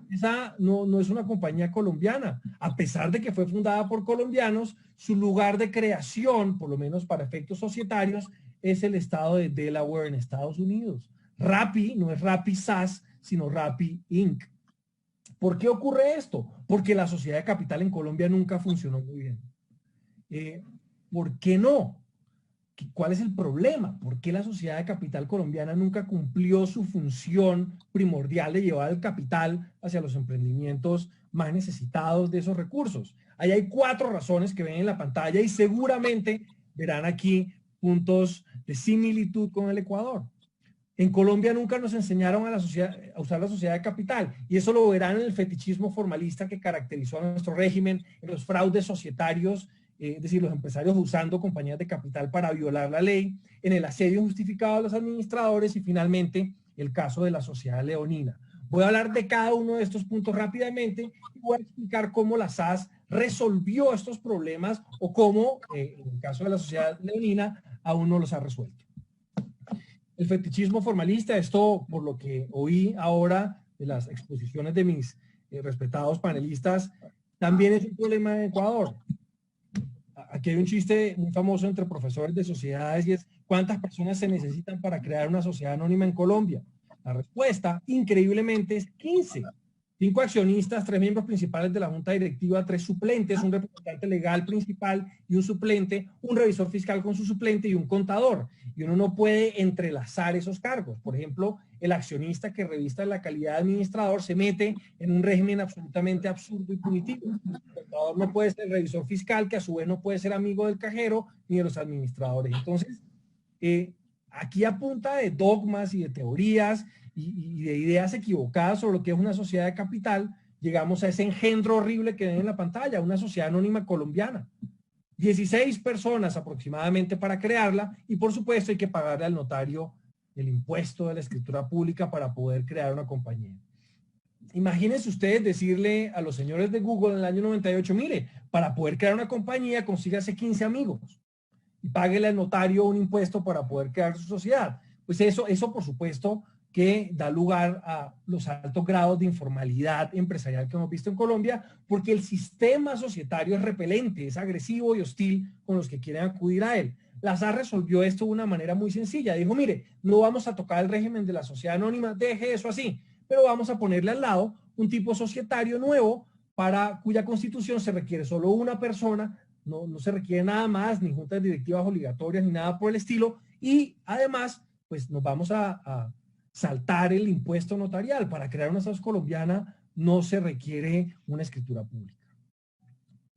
Esa no es una compañía colombiana. A pesar de que fue fundada por colombianos, su lugar de creación, por lo menos para efectos societarios, es el estado de Delaware en Estados Unidos. Rappi no es Rappi SAS, sino Rappi Inc. ¿Por qué ocurre esto? Porque la sociedad de capital en Colombia nunca funcionó muy bien. ¿Por qué no? ¿Cuál es el problema? ¿Por qué la sociedad de capital colombiana nunca cumplió su función primordial de llevar el capital hacia los emprendimientos más necesitados de esos recursos? Ahí hay 4 razones que ven en la pantalla y seguramente verán aquí puntos de similitud con el Ecuador. En Colombia nunca nos enseñaron a usar la sociedad de capital, y eso lo verán en el fetichismo formalista que caracterizó a nuestro régimen, en los fraudes societarios, es decir, los empresarios usando compañías de capital para violar la ley, en el asedio injustificado a los administradores y finalmente el caso de la sociedad leonina. Voy a hablar de cada uno de estos puntos rápidamente y voy a explicar cómo la SAS resolvió estos problemas o cómo, en el caso de la sociedad leonina, aún no los ha resuelto. El fetichismo formalista, esto por lo que oí ahora de las exposiciones de mis respetados panelistas, también es un problema en Ecuador. Aquí hay un chiste muy famoso entre profesores de sociedades y es ¿cuántas personas se necesitan para crear una sociedad anónima en Colombia? La respuesta, increíblemente, es 15. 5 accionistas, 3 miembros principales de la junta directiva, 3 suplentes, un representante legal principal y un suplente, un revisor fiscal con su suplente y un contador. Y uno no puede entrelazar esos cargos. Por ejemplo, el accionista que revista la calidad de administrador se mete en un régimen absolutamente absurdo y punitivo. El contador no puede ser el revisor fiscal, que a su vez no puede ser amigo del cajero ni de los administradores. Entonces, aquí a punta de dogmas y de teorías y de ideas equivocadas sobre lo que es una sociedad de capital, llegamos a ese engendro horrible que ven en la pantalla, una sociedad anónima colombiana. 16 personas aproximadamente para crearla y por supuesto hay que pagarle al notario el impuesto de la escritura pública para poder crear una compañía. Imagínense ustedes decirle a los señores de Google en el año 98, mire, para poder crear una compañía consígase 15 amigos y páguele al notario un impuesto para poder crear su sociedad. Pues eso por supuesto que da lugar a los altos grados de informalidad empresarial que hemos visto en Colombia, porque el sistema societario es repelente, es agresivo y hostil con los que quieren acudir a él. La SAS resolvió esto de una manera muy sencilla. Dijo, mire, no vamos a tocar el régimen de la sociedad anónima, deje eso así, pero vamos a ponerle al lado un tipo societario nuevo para cuya constitución se requiere solo una persona, no se requiere nada más, ni juntas directivas obligatorias, ni nada por el estilo, y además, pues nos vamos a saltar el impuesto notarial. Para crear una SAS colombiana no se requiere una escritura pública.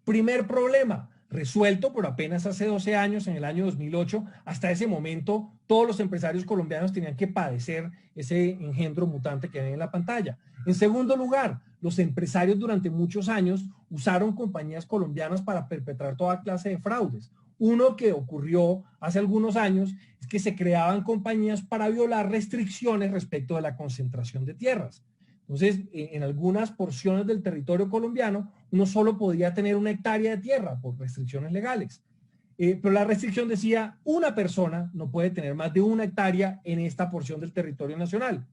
Primer problema, resuelto por apenas hace 12 años, en el año 2008. Hasta ese momento, todos los empresarios colombianos tenían que padecer ese engendro mutante que ven en la pantalla. En segundo lugar, los empresarios durante muchos años usaron compañías colombianas para perpetrar toda clase de fraudes. Uno que ocurrió hace algunos años es que se creaban compañías para violar restricciones respecto de la concentración de tierras. Entonces, en algunas porciones del territorio colombiano, uno solo podía tener 1 hectárea de tierra por restricciones legales. Pero la restricción decía, una persona no puede tener más de 1 hectárea en esta porción del territorio nacional.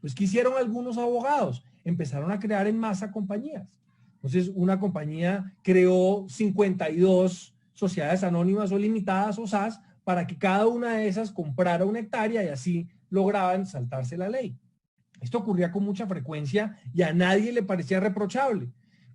Pues, ¿qué hicieron algunos abogados? Empezaron a crear en masa compañías. Entonces, una compañía creó 52 sociedades anónimas o limitadas o SAS para que cada una de esas comprara 1 hectárea y así lograban saltarse la ley. Esto ocurría con mucha frecuencia y a nadie le parecía reprochable.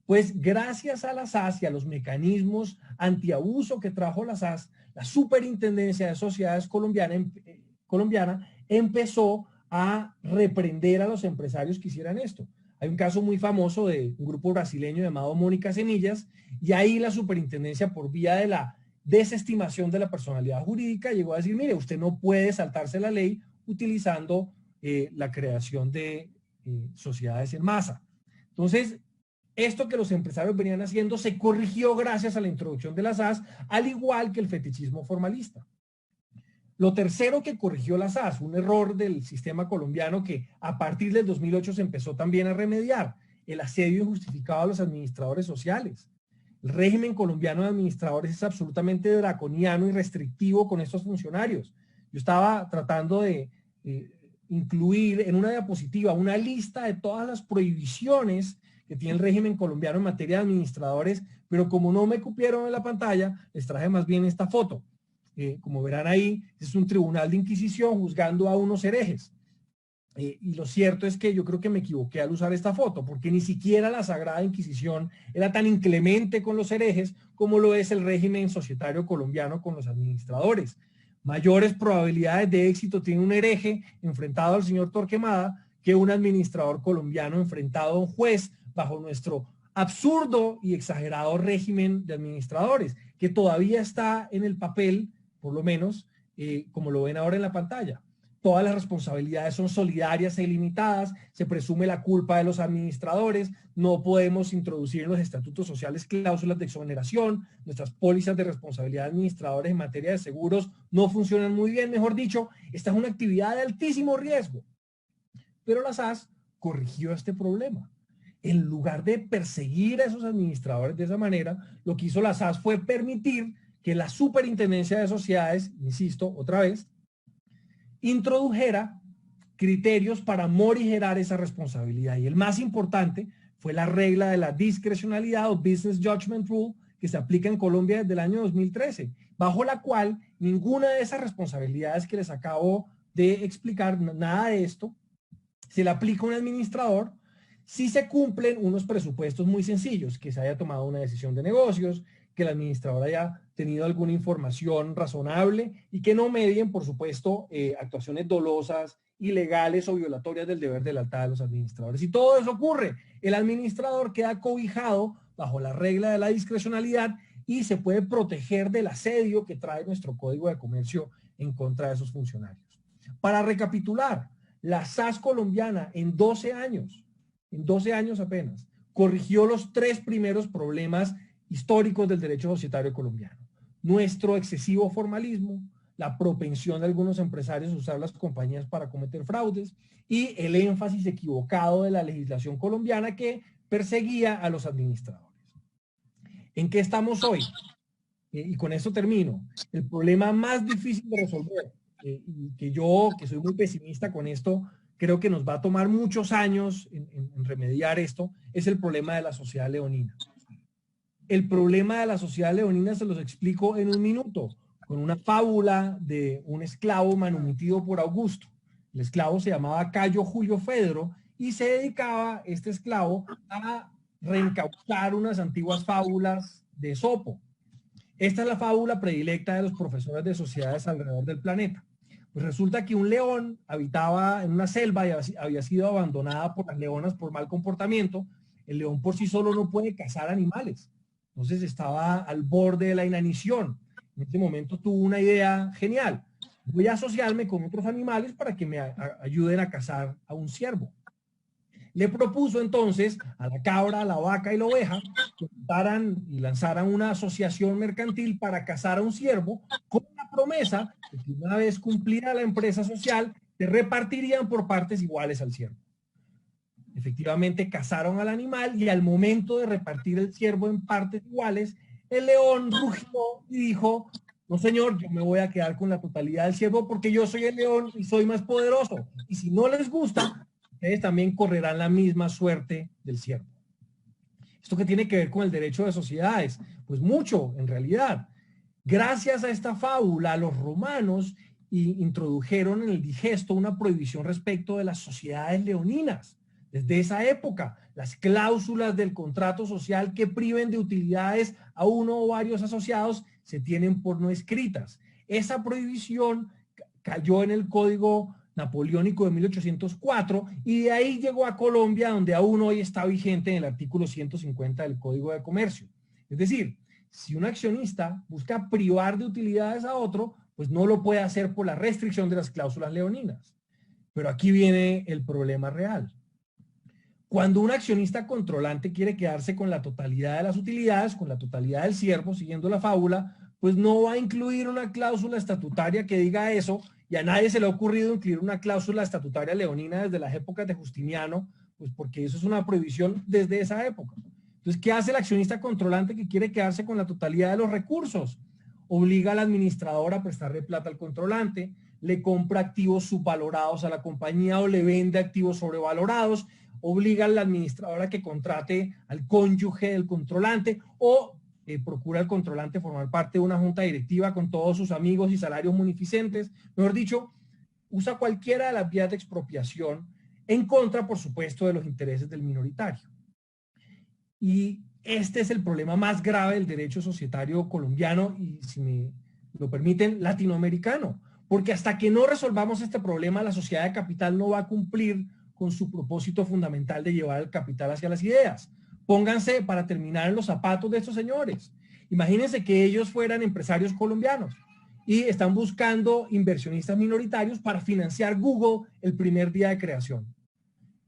Pues gracias a la SAS y a los mecanismos antiabuso que trajo la SAS, la Superintendencia de Sociedades colombiana empezó a reprender a los empresarios que hicieran esto. Hay un caso muy famoso de un grupo brasileño llamado Mónica Semillas, y ahí la superintendencia, por vía de la desestimación de la personalidad jurídica, llegó a decir, mire, usted no puede saltarse la ley utilizando la creación de sociedades en masa. Entonces, esto que los empresarios venían haciendo se corrigió gracias a la introducción de la SAS, al igual que el fetichismo formalista. Lo tercero que corrigió la SAS, un error del sistema colombiano que a partir del 2008 se empezó también a remediar, el asedio injustificado a los administradores sociales. El régimen colombiano de administradores es absolutamente draconiano y restrictivo con estos funcionarios. Yo estaba tratando de incluir en una diapositiva una lista de todas las prohibiciones que tiene el régimen colombiano en materia de administradores, pero como no me cupieron en la pantalla, les traje más bien esta foto. como verán ahí, es un tribunal de inquisición juzgando a unos herejes. Y lo cierto es que yo creo que me equivoqué al usar esta foto, porque ni siquiera la Sagrada Inquisición era tan inclemente con los herejes como lo es el régimen societario colombiano con los administradores. Mayores probabilidades de éxito tiene un hereje enfrentado al señor Torquemada que un administrador colombiano enfrentado a un juez bajo nuestro absurdo y exagerado régimen de administradores, que todavía está en el papel, por lo menos, como lo ven ahora en la pantalla. Todas las responsabilidades son solidarias e ilimitadas, se presume la culpa de los administradores, no podemos introducir en los estatutos sociales cláusulas de exoneración, nuestras pólizas de responsabilidad de administradores en materia de seguros no funcionan muy bien, mejor dicho, esta es una actividad de altísimo riesgo. Pero la SAS corrigió este problema. En lugar de perseguir a esos administradores de esa manera, lo que hizo la SAS fue permitir que la Superintendencia de Sociedades, insisto, otra vez, introdujera criterios para morigerar esa responsabilidad. Y el más importante fue la regla de la discrecionalidad o Business Judgment Rule que se aplica en Colombia desde el año 2013, bajo la cual ninguna de esas responsabilidades que les acabo de explicar, nada de esto, se le aplica a un administrador si se cumplen unos presupuestos muy sencillos, que se haya tomado una decisión de negocios, que el administrador haya tenido alguna información razonable y que no medien, por supuesto, actuaciones dolosas, ilegales o violatorias del deber de lealtad de los administradores. Y todo eso ocurre. El administrador queda cobijado bajo la regla de la discrecionalidad y se puede proteger del asedio que trae nuestro Código de Comercio en contra de esos funcionarios. Para recapitular, la SAS colombiana en 12 años apenas, corrigió los 3 primeros problemas históricos del derecho societario colombiano. Nuestro excesivo formalismo, la propensión de algunos empresarios a usar las compañías para cometer fraudes y el énfasis equivocado de la legislación colombiana que perseguía a los administradores. ¿En qué estamos hoy? Y con esto termino. El problema más difícil de resolver, y que yo, que soy muy pesimista con esto, creo que nos va a tomar muchos años en remediar esto, es el problema de la sociedad leonina. El problema de la sociedad leonina se los explico en un minuto, con una fábula de un esclavo manumitido por Augusto. El esclavo se llamaba Cayo Julio Fedro y se dedicaba, este esclavo, a reencauzar unas antiguas fábulas de Esopo. Esta es la fábula predilecta de los profesores de sociedades alrededor del planeta. Pues resulta que un león habitaba en una selva y había sido abandonada por las leonas por mal comportamiento. El león por sí solo no puede cazar animales. Entonces estaba al borde de la inanición. En este momento tuvo una idea genial. Voy a asociarme con otros animales para que me ayuden a cazar a un ciervo. Le propuso entonces a la cabra, a la vaca y la oveja que juntaran y lanzaran una asociación mercantil para cazar a un ciervo con la promesa de que una vez cumplida la empresa social, se repartirían por partes iguales al ciervo. Efectivamente cazaron al animal y al momento de repartir el ciervo en partes iguales, el león rugió y dijo: no señor, yo me voy a quedar con la totalidad del ciervo porque yo soy el león y soy más poderoso. Y si no les gusta, ustedes también correrán la misma suerte del ciervo. ¿Esto qué tiene que ver con el derecho de sociedades? Pues mucho, en realidad. Gracias a esta fábula, los romanos introdujeron en el digesto una prohibición respecto de las sociedades leoninas. Desde esa época, las cláusulas del contrato social que priven de utilidades a uno o varios asociados se tienen por no escritas. Esa prohibición cayó en el Código Napoleónico de 1804 y de ahí llegó a Colombia, donde aún hoy está vigente en el artículo 150 del Código de Comercio. Es decir, si un accionista busca privar de utilidades a otro, pues no lo puede hacer por la restricción de las cláusulas leoninas. Pero aquí viene el problema real. Cuando un accionista controlante quiere quedarse con la totalidad de las utilidades, con la totalidad del ciervo, siguiendo la fábula, pues no va a incluir una cláusula estatutaria que diga eso, y a nadie se le ha ocurrido incluir una cláusula estatutaria leonina desde las épocas de Justiniano, pues porque eso es una prohibición desde esa época. Entonces, ¿qué hace el accionista controlante que quiere quedarse con la totalidad de los recursos? Obliga al administrador a prestarle plata al controlante, le compra activos subvalorados a la compañía o le vende activos sobrevalorados, obliga al administrador a que contrate al cónyuge del controlante o procura el controlante formar parte de una junta directiva con todos sus amigos y salarios munificentes. Mejor dicho, usa cualquiera de las vías de expropiación en contra, por supuesto, de los intereses del minoritario. Y este es el problema más grave del derecho societario colombiano y, si me lo permiten, latinoamericano. Porque hasta que no resolvamos este problema, la sociedad de capital no va a cumplir con su propósito fundamental de llevar el capital hacia las ideas. Pónganse, para terminar, en los zapatos de estos señores. Imagínense que ellos fueran empresarios colombianos y están buscando inversionistas minoritarios para financiar Google el primer día de creación.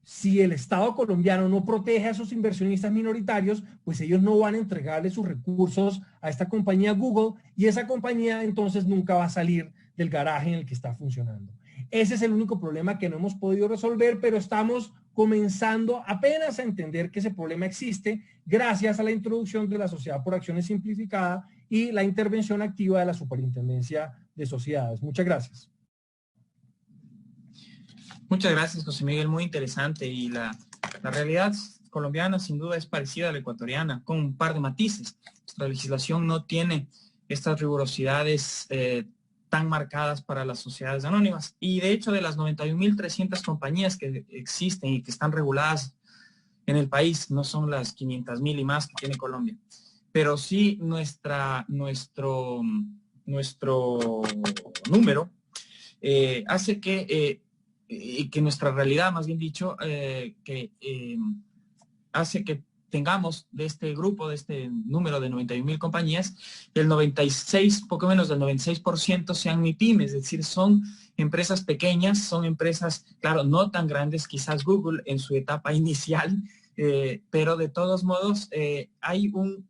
Si el Estado colombiano no protege a esos inversionistas minoritarios, pues ellos no van a entregarle sus recursos a esta compañía Google y esa compañía entonces nunca va a salir del garaje en el que está funcionando. Ese es el único problema que no hemos podido resolver, pero estamos comenzando apenas a entender que ese problema existe gracias a la introducción de la sociedad por acciones simplificada y la intervención activa de la Superintendencia de Sociedades. Muchas gracias. Muchas gracias, José Miguel, muy interesante. Y la realidad colombiana sin duda es parecida a la ecuatoriana, con un par de matices. Nuestra legislación no tiene estas rigurosidades tan marcadas para las sociedades anónimas. Y de hecho, de las 91.300 compañías que existen y que están reguladas en el país, no son las 500.000 y más que tiene Colombia. Pero sí nuestro número hace que nuestra realidad, más bien dicho, hace que tengamos de este grupo, de este número de 91.000 compañías, el 96, poco menos del 96% sean MIPYMES, es decir, son empresas pequeñas, son empresas, claro, no tan grandes, quizás Google en su etapa inicial, pero de todos modos hay un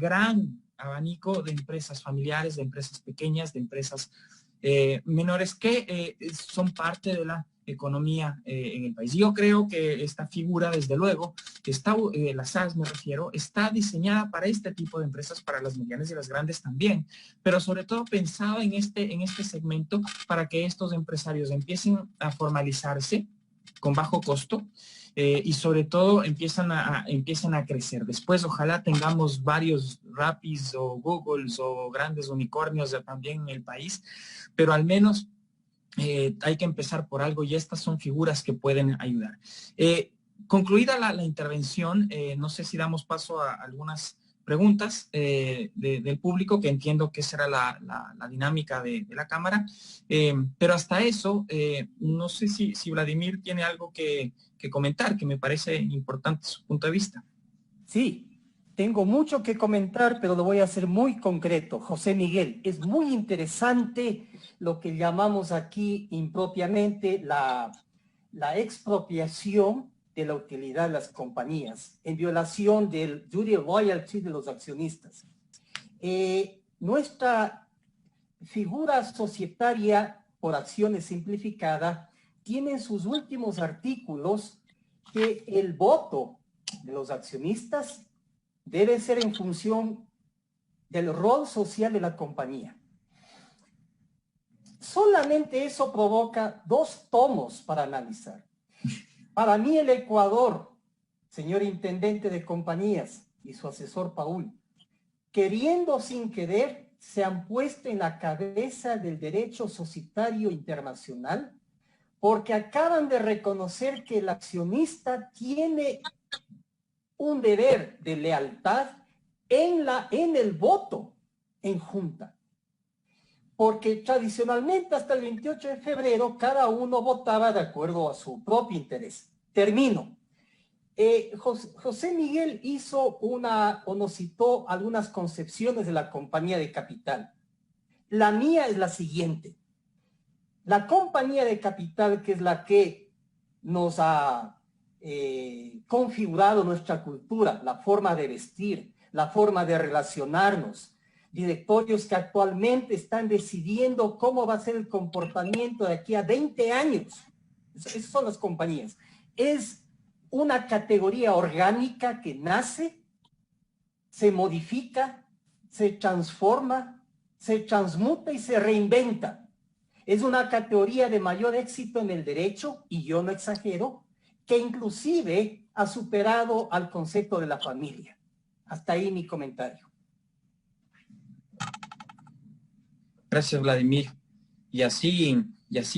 gran abanico de empresas familiares, de empresas pequeñas, de empresas menores que son parte de la economía en el país. Yo creo que esta figura, desde luego, la SAS me refiero, está diseñada para este tipo de empresas, para las medianas y las grandes también, pero sobre todo pensada en este segmento para que estos empresarios empiecen a formalizarse con bajo costo y sobre todo empiezan a crecer. Después ojalá tengamos varios Rapis o Googles o grandes unicornios también en el país, pero al menos hay que empezar por algo y estas son figuras que pueden ayudar. Concluida la intervención, no sé si damos paso a algunas preguntas del público, que entiendo que esa era la dinámica de la Cámara, pero hasta eso, no sé si Vladimir tiene algo que comentar, que me parece importante su punto de vista. Sí, tengo mucho que comentar, pero lo voy a hacer muy concreto. José Miguel, es muy interesante lo que llamamos aquí impropiamente la expropiación de la utilidad de las compañías, en violación del duty royalty de los accionistas. Nuestra figura societaria por acciones simplificada tiene en sus últimos artículos que el voto de los accionistas debe ser en función del rol social de la compañía. Solamente eso provoca 2 tomos para analizar. Para mí el Ecuador, señor intendente de compañías y su asesor Paul, queriendo sin querer, se han puesto en la cabeza del derecho societario internacional porque acaban de reconocer que el accionista tiene un deber de lealtad en el voto en junta. Porque tradicionalmente hasta el 28 de febrero cada uno votaba de acuerdo a su propio interés. Termino. José Miguel nos citó algunas concepciones de la compañía de capital. La mía es la siguiente. La compañía de capital, que es la que nos ha configurado nuestra cultura, la forma de vestir, la forma de relacionarnos, directorios que actualmente están decidiendo cómo va a ser el comportamiento de aquí a 20 años. Esas son las compañías. Es una categoría orgánica que nace, se modifica, se transforma, se transmuta y se reinventa. Es una categoría de mayor éxito en el derecho, y yo no exagero, que inclusive ha superado al concepto de la familia. Hasta ahí mi comentario. Gracias, Vladimir. Y así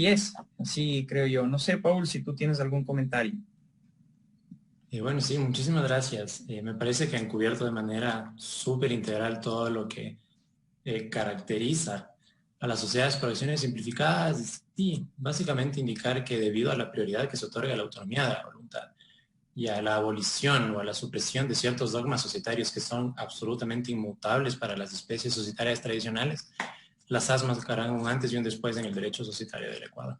es, así creo yo. No sé, Paul, si tú tienes algún comentario. Bueno, sí, muchísimas gracias. Me parece que han cubierto de manera súper integral todo lo que caracteriza a las sociedades por acciones simplificadas. Sí, básicamente indicar que debido a la prioridad que se otorga a la autonomía de la voluntad y a la abolición o a la supresión de ciertos dogmas societarios que son absolutamente inmutables para las especies societarias tradicionales, las SAS marcarán un antes y un después en el derecho societario del Ecuador.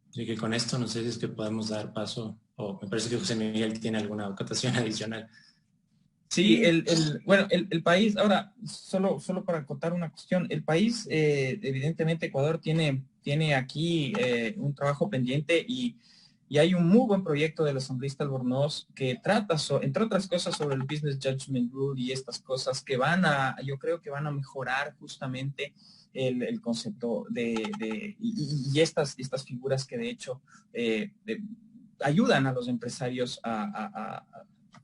Así que con esto no sé si es que podemos dar paso, o me parece que José Miguel tiene alguna acotación adicional. Sí, bueno, el país, ahora, solo para acotar una cuestión, el país, evidentemente Ecuador tiene aquí un trabajo pendiente y hay un muy buen proyecto del asambleísta Albornoz que trata, entre otras cosas, sobre el Business Judgment Rule y estas cosas que yo creo que van a mejorar justamente el concepto y estas figuras que de hecho ayudan a los empresarios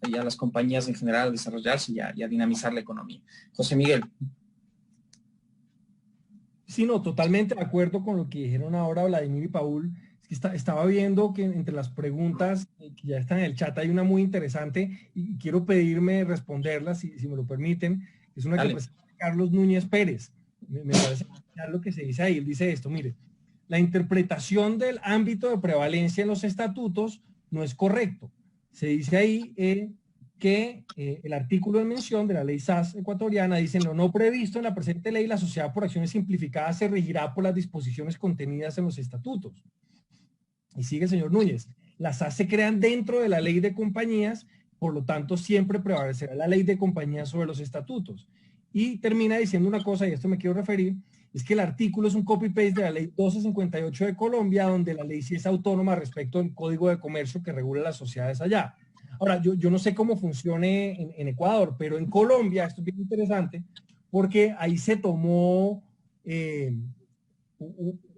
y a las compañías en general a desarrollarse y a dinamizar la economía. José Miguel. Sí, no, totalmente de acuerdo con lo que dijeron ahora Vladimir y Paul. Es que estaba viendo que entre las preguntas que ya están en el chat hay una muy interesante y quiero pedirme responderlas, si me lo permiten. Es una que presenta Carlos Núñez Pérez. Me parece lo que se dice ahí. Él dice esto, mire, la interpretación del ámbito de prevalencia en los estatutos no es correcto. Se dice ahí que el artículo de mención de la ley SAS ecuatoriana dice: en lo no previsto en la presente ley, la sociedad por acciones simplificadas se regirá por las disposiciones contenidas en los estatutos. Y sigue el señor Núñez: las SAS se crean dentro de la ley de compañías, por lo tanto siempre prevalecerá la ley de compañías sobre los estatutos. Y termina diciendo una cosa, y a esto me quiero referir, es que el artículo es un copy-paste de la ley 1258 de Colombia, donde la ley sí es autónoma respecto al Código de Comercio que regula las sociedades allá. Ahora, yo no sé cómo funcione en Ecuador, pero en Colombia esto es bien interesante porque ahí se tomó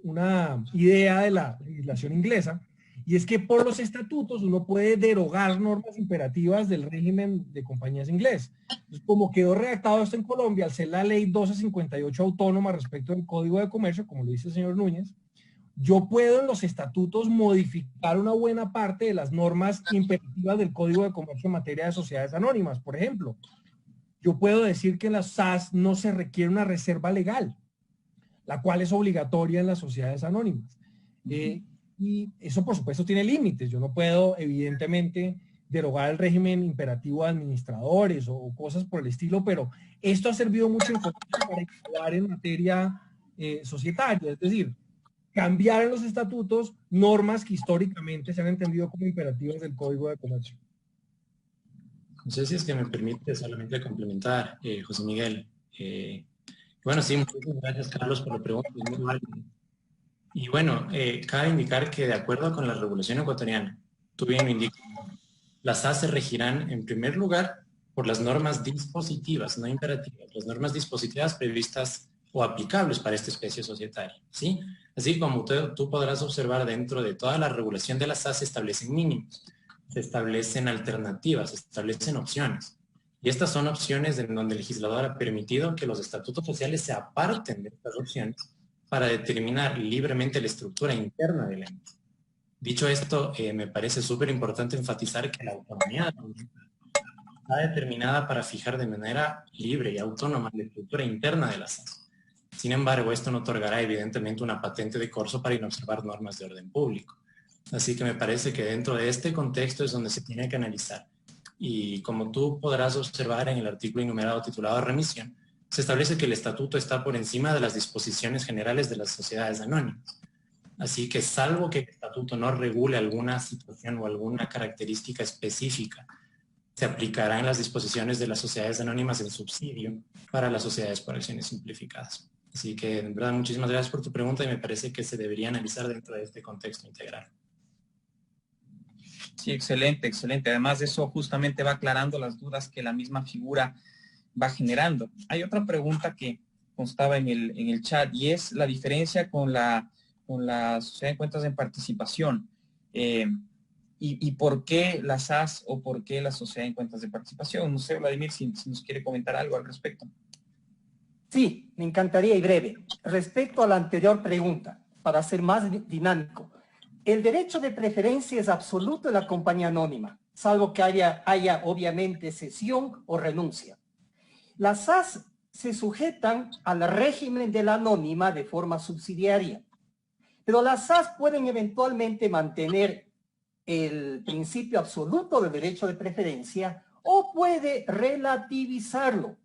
una idea de la legislación inglesa, y es que por los estatutos uno puede derogar normas imperativas del régimen de compañías inglés. Entonces, como quedó redactado esto en Colombia, al ser la ley 1258 autónoma respecto del Código de Comercio, como lo dice el señor Núñez, yo puedo en los estatutos modificar una buena parte de las normas imperativas del Código de Comercio en materia de sociedades anónimas. Por ejemplo, yo puedo decir que en las SAS no se requiere una reserva legal, la cual es obligatoria en las sociedades anónimas. Y eso, por supuesto, tiene límites. Yo no puedo, evidentemente, derogar el régimen imperativo de administradores o cosas por el estilo, pero esto ha servido mucho en para innovar en materia societaria. Es decir, cambiar en los estatutos normas que históricamente se han entendido como imperativas del Código de Comercio. No sé si es que me permite solamente complementar, José Miguel. Bueno, sí, muchísimas gracias, Carlos, por la pregunta. Es muy válida. Y bueno, cabe indicar que de acuerdo con la regulación ecuatoriana, tú bien lo indicas, las SAS se regirán en primer lugar por las normas dispositivas, no imperativas, las normas dispositivas previstas o aplicables para esta especie societaria, ¿sí? Así como tú podrás observar, dentro de toda la regulación de las SAS se establecen mínimos, se establecen alternativas, se establecen opciones. Y estas son opciones en donde el legislador ha permitido que los estatutos sociales se aparten de estas opciones para determinar libremente la estructura interna del ente. Dicho esto, me parece súper importante enfatizar que la autonomía está determinada para fijar de manera libre y autónoma la estructura interna de la SAS. Sin embargo, esto no otorgará evidentemente una patente de corso para inobservar normas de orden público. Así que me parece que dentro de este contexto es donde se tiene que analizar. Y como tú podrás observar en el artículo enumerado titulado Remisión, se establece que el estatuto está por encima de las disposiciones generales de las sociedades anónimas. Así que salvo que el estatuto no regule alguna situación o alguna característica específica, se aplicarán las disposiciones de las sociedades anónimas en subsidio para las sociedades por acciones simplificadas. Así que, en verdad, muchísimas gracias por tu pregunta y me parece que se debería analizar dentro de este contexto integral. Sí, excelente, excelente. Además de eso, justamente va aclarando las dudas que la misma figura va generando. Hay otra pregunta que constaba en el chat y es la diferencia con la sociedad de cuentas en participación. Y por qué la SAS o por qué la sociedad en cuentas de participación. No sé, Vladimir, si nos quiere comentar algo al respecto. Sí, me encantaría y breve. Respecto a la anterior pregunta, para ser más dinámico, el derecho de preferencia es absoluto en la compañía anónima, salvo que haya obviamente cesión o renuncia. Las SAS se sujetan al régimen de la anónima de forma subsidiaria, pero las SAS pueden eventualmente mantener el principio absoluto del derecho de preferencia o puede relativizarlo.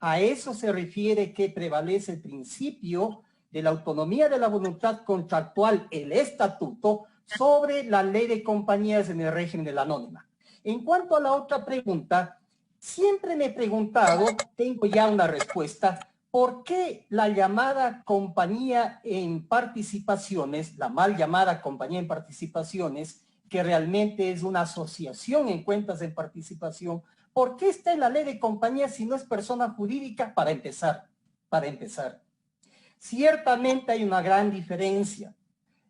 A eso se refiere que prevalece el principio de la autonomía de la voluntad contractual, el estatuto, sobre la ley de compañías en el régimen de la anónima. En cuanto a la otra pregunta, siempre me he preguntado, tengo ya una respuesta, ¿por qué la llamada compañía en participaciones, la mal llamada compañía en participaciones, que realmente es una asociación en cuentas de participación, ¿por qué está en la ley de compañías si no es persona jurídica? Para empezar, ciertamente hay una gran diferencia.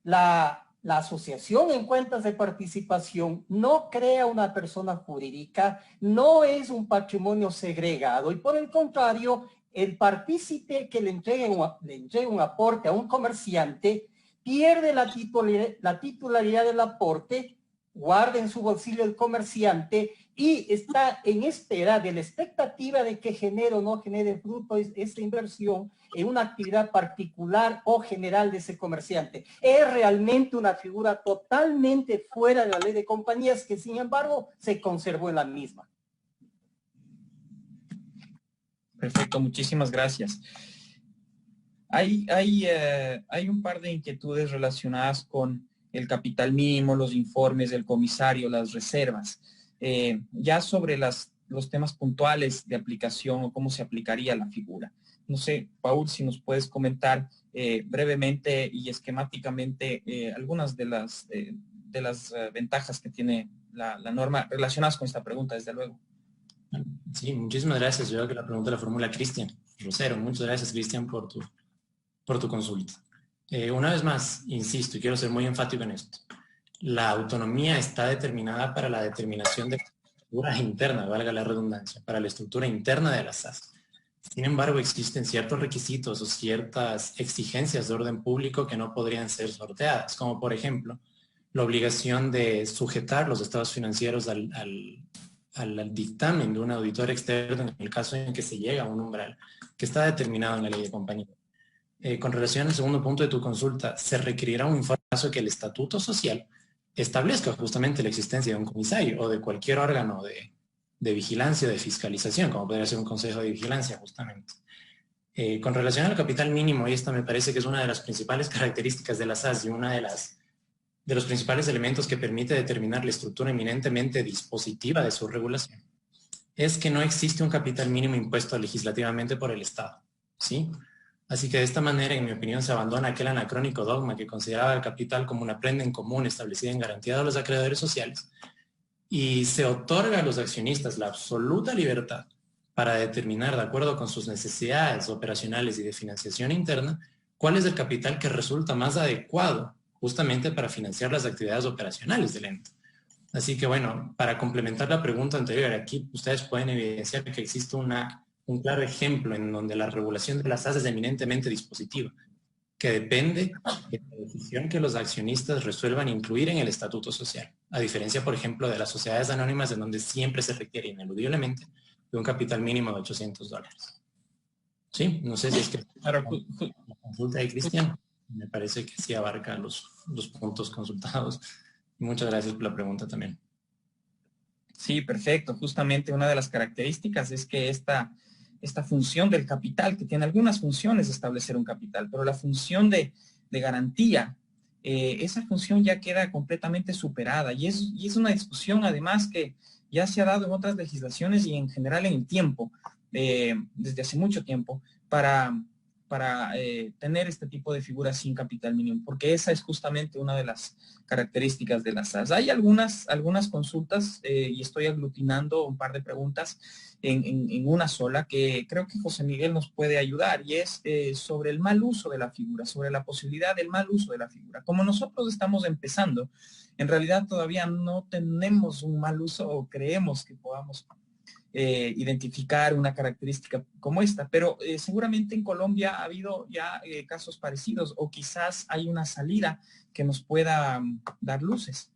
La asociación en cuentas de participación no crea una persona jurídica, no es un patrimonio segregado y por el contrario, el partícipe que le entregue un aporte a un comerciante pierde la titularidad del aporte, guarda en su bolsillo el comerciante y está en espera de la expectativa de que genere o no genere fruto esta inversión en una actividad particular o general de ese comerciante. Es realmente una figura totalmente fuera de la ley de compañías que, sin embargo, se conservó en la misma. Perfecto, muchísimas gracias. Hay un par de inquietudes relacionadas con el capital mínimo, los informes del comisario, las reservas. Ya sobre los temas puntuales de aplicación o cómo se aplicaría la figura. No sé, Paul, si nos puedes comentar brevemente y esquemáticamente algunas de las ventajas que tiene la norma relacionadas con esta pregunta, desde luego. Sí, muchísimas gracias. Yo creo que la pregunta la formula Cristian Rosero. Muchas gracias, Cristian, por tu consulta. Una vez más, insisto, y quiero ser muy enfático en esto. La autonomía está determinada para la determinación de la estructura interna, valga la redundancia, para la estructura interna de las SAS. Sin embargo, existen ciertos requisitos o ciertas exigencias de orden público que no podrían ser sorteadas, como por ejemplo, la obligación de sujetar los estados financieros al dictamen de un auditor externo en el caso en que se llega a un umbral que está determinado en la ley de compañía. Con relación al segundo punto de tu consulta, se requerirá un informe caso que el estatuto social establezca justamente la existencia de un comisario o de cualquier órgano de vigilancia o de fiscalización, como podría ser un consejo de vigilancia justamente. Con relación al capital mínimo, y esta me parece que es una de las principales características de la SAS y una de los principales elementos que permite determinar la estructura eminentemente dispositiva de su regulación, es que no existe un capital mínimo impuesto legislativamente por el Estado, ¿sí? Así que de esta manera, en mi opinión, se abandona aquel anacrónico dogma que consideraba el capital como una prenda en común establecida en garantía de los acreedores sociales y se otorga a los accionistas la absoluta libertad para determinar, de acuerdo con sus necesidades operacionales y de financiación interna, cuál es el capital que resulta más adecuado justamente para financiar las actividades operacionales del ente. Así que bueno, para complementar la pregunta anterior, aquí ustedes pueden evidenciar que existe un claro ejemplo en donde la regulación de las SAS es eminentemente dispositiva, que depende de la decisión que los accionistas resuelvan incluir en el estatuto social, a diferencia, por ejemplo, de las sociedades anónimas en donde siempre se requiere ineludiblemente de un capital mínimo de $800. Sí, no sé si es que la consulta de Cristian me parece que sí abarca los puntos consultados. Muchas gracias por la pregunta también. Sí, perfecto. Justamente una de las características es que esta función del capital, que tiene algunas funciones de establecer un capital, pero la función de garantía, esa función ya queda completamente superada y es una discusión además que ya se ha dado en otras legislaciones y en general en el tiempo, desde hace mucho tiempo, para tener este tipo de figuras sin capital mínimo, porque esa es justamente una de las características de las SAS. Hay algunas consultas y estoy aglutinando un par de preguntas en una sola que creo que José Miguel nos puede ayudar y es sobre el mal uso de la figura, sobre la posibilidad del mal uso de la figura. Como nosotros estamos empezando, en realidad todavía no tenemos un mal uso o creemos que podamos identificar una característica como esta, pero seguramente en Colombia ha habido ya casos parecidos, o quizás hay una salida que nos pueda dar luces.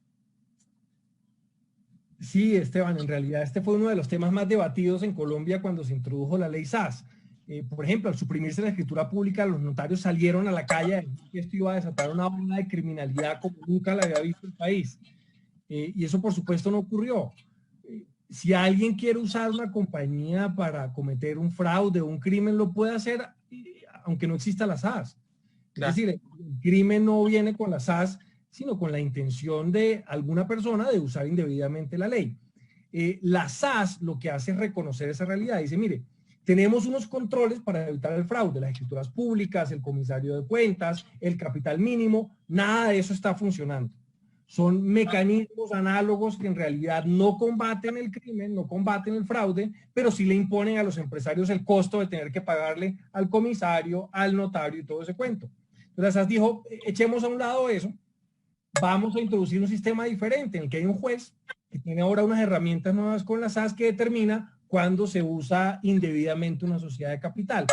Sí, Esteban, en realidad este fue uno de los temas más debatidos en Colombia cuando se introdujo la ley SAS. Por ejemplo, al suprimirse la escritura pública, los notarios salieron a la calle a decir que esto iba a desatar una ola de criminalidad como nunca la había visto el país. Y eso, por supuesto, no ocurrió. Si alguien quiere usar una compañía para cometer un fraude o un crimen, lo puede hacer aunque no exista la SAS. Claro. Es decir, el crimen no viene con la SAS, sino con la intención de alguna persona de usar indebidamente la ley. La SAS lo que hace es reconocer esa realidad. Dice, mire, tenemos unos controles para evitar el fraude, las escrituras públicas, el comisario de cuentas, el capital mínimo, nada de eso está funcionando. Son mecanismos análogos que en realidad no combaten el crimen, no combaten el fraude, pero sí le imponen a los empresarios el costo de tener que pagarle al comisario, al notario y todo ese cuento. Entonces la SAS dijo, echemos a un lado eso, vamos a introducir un sistema diferente en el que hay un juez que tiene ahora unas herramientas nuevas con la SAS que determina cuándo se usa indebidamente una sociedad de capital.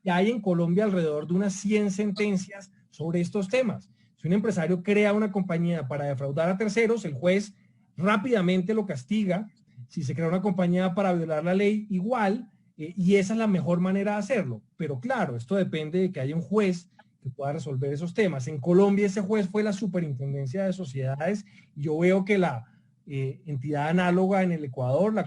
Y hay en Colombia alrededor de unas 100 sentencias sobre estos temas. Si un empresario crea una compañía para defraudar a terceros, el juez rápidamente lo castiga. Si se crea una compañía para violar la ley, igual, y esa es la mejor manera de hacerlo. Pero claro, esto depende de que haya un juez que pueda resolver esos temas. En Colombia ese juez fue la Superintendencia de Sociedades. Yo veo que la entidad análoga en el Ecuador, la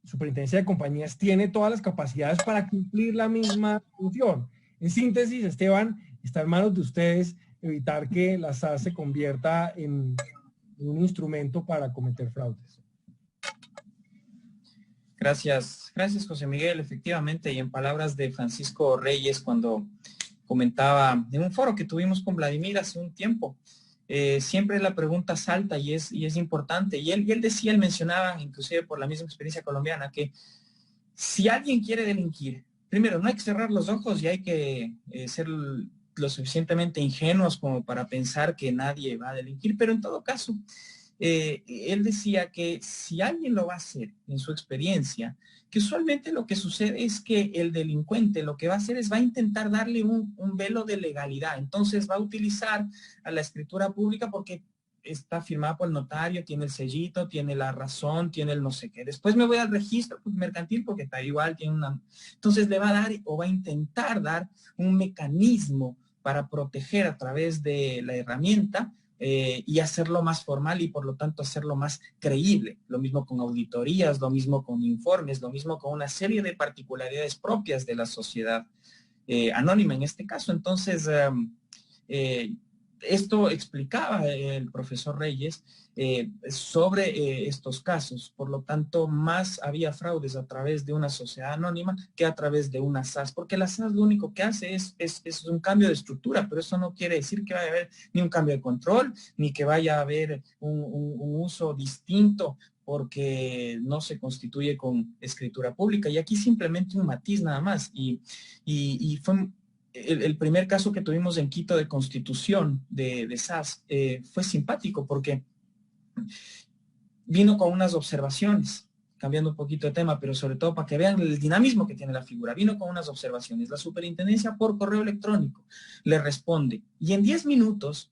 Superintendencia de Compañías, tiene todas las capacidades para cumplir la misma función. En síntesis, Esteban, está en manos de ustedes evitar que la SAS se convierta en un instrumento para cometer fraudes. Gracias, gracias José Miguel. Efectivamente, y en palabras de Francisco Reyes, cuando comentaba en un foro que tuvimos con Vladimir hace un tiempo, siempre la pregunta salta y es importante. Y él decía, él mencionaba, inclusive por la misma experiencia colombiana, que si alguien quiere delinquir, primero, no hay que cerrar los ojos y hay que ser lo suficientemente ingenuos como para pensar que nadie va a delinquir, pero en todo caso, él decía que si alguien lo va a hacer en su experiencia, que usualmente lo que sucede es que el delincuente lo que va a hacer es va a intentar darle un velo de legalidad, entonces va a utilizar a la escritura pública porque está firmada por el notario, tiene el sellito, tiene la razón, tiene el no sé qué. Después me voy al registro mercantil porque está igual, tiene una... Entonces le va a dar o va a intentar dar un mecanismo para proteger a través de la herramienta y hacerlo más formal y por lo tanto hacerlo más creíble. Lo mismo con auditorías, lo mismo con informes, lo mismo con una serie de particularidades propias de la sociedad anónima en este caso. Entonces, esto explicaba el profesor Reyes sobre estos casos. Por lo tanto, más había fraudes a través de una sociedad anónima que a través de una SAS, porque la SAS lo único que hace es un cambio de estructura, pero eso no quiere decir que vaya a haber ni un cambio de control, ni que vaya a haber un uso distinto porque no se constituye con escritura pública. Y aquí simplemente un matiz nada más. Y fue... El primer caso que tuvimos en Quito de constitución de SAS fue simpático porque vino con unas observaciones, cambiando un poquito de tema, pero sobre todo para que vean el dinamismo que tiene la figura. Vino con unas observaciones. La superintendencia por correo electrónico le responde y en 10 minutos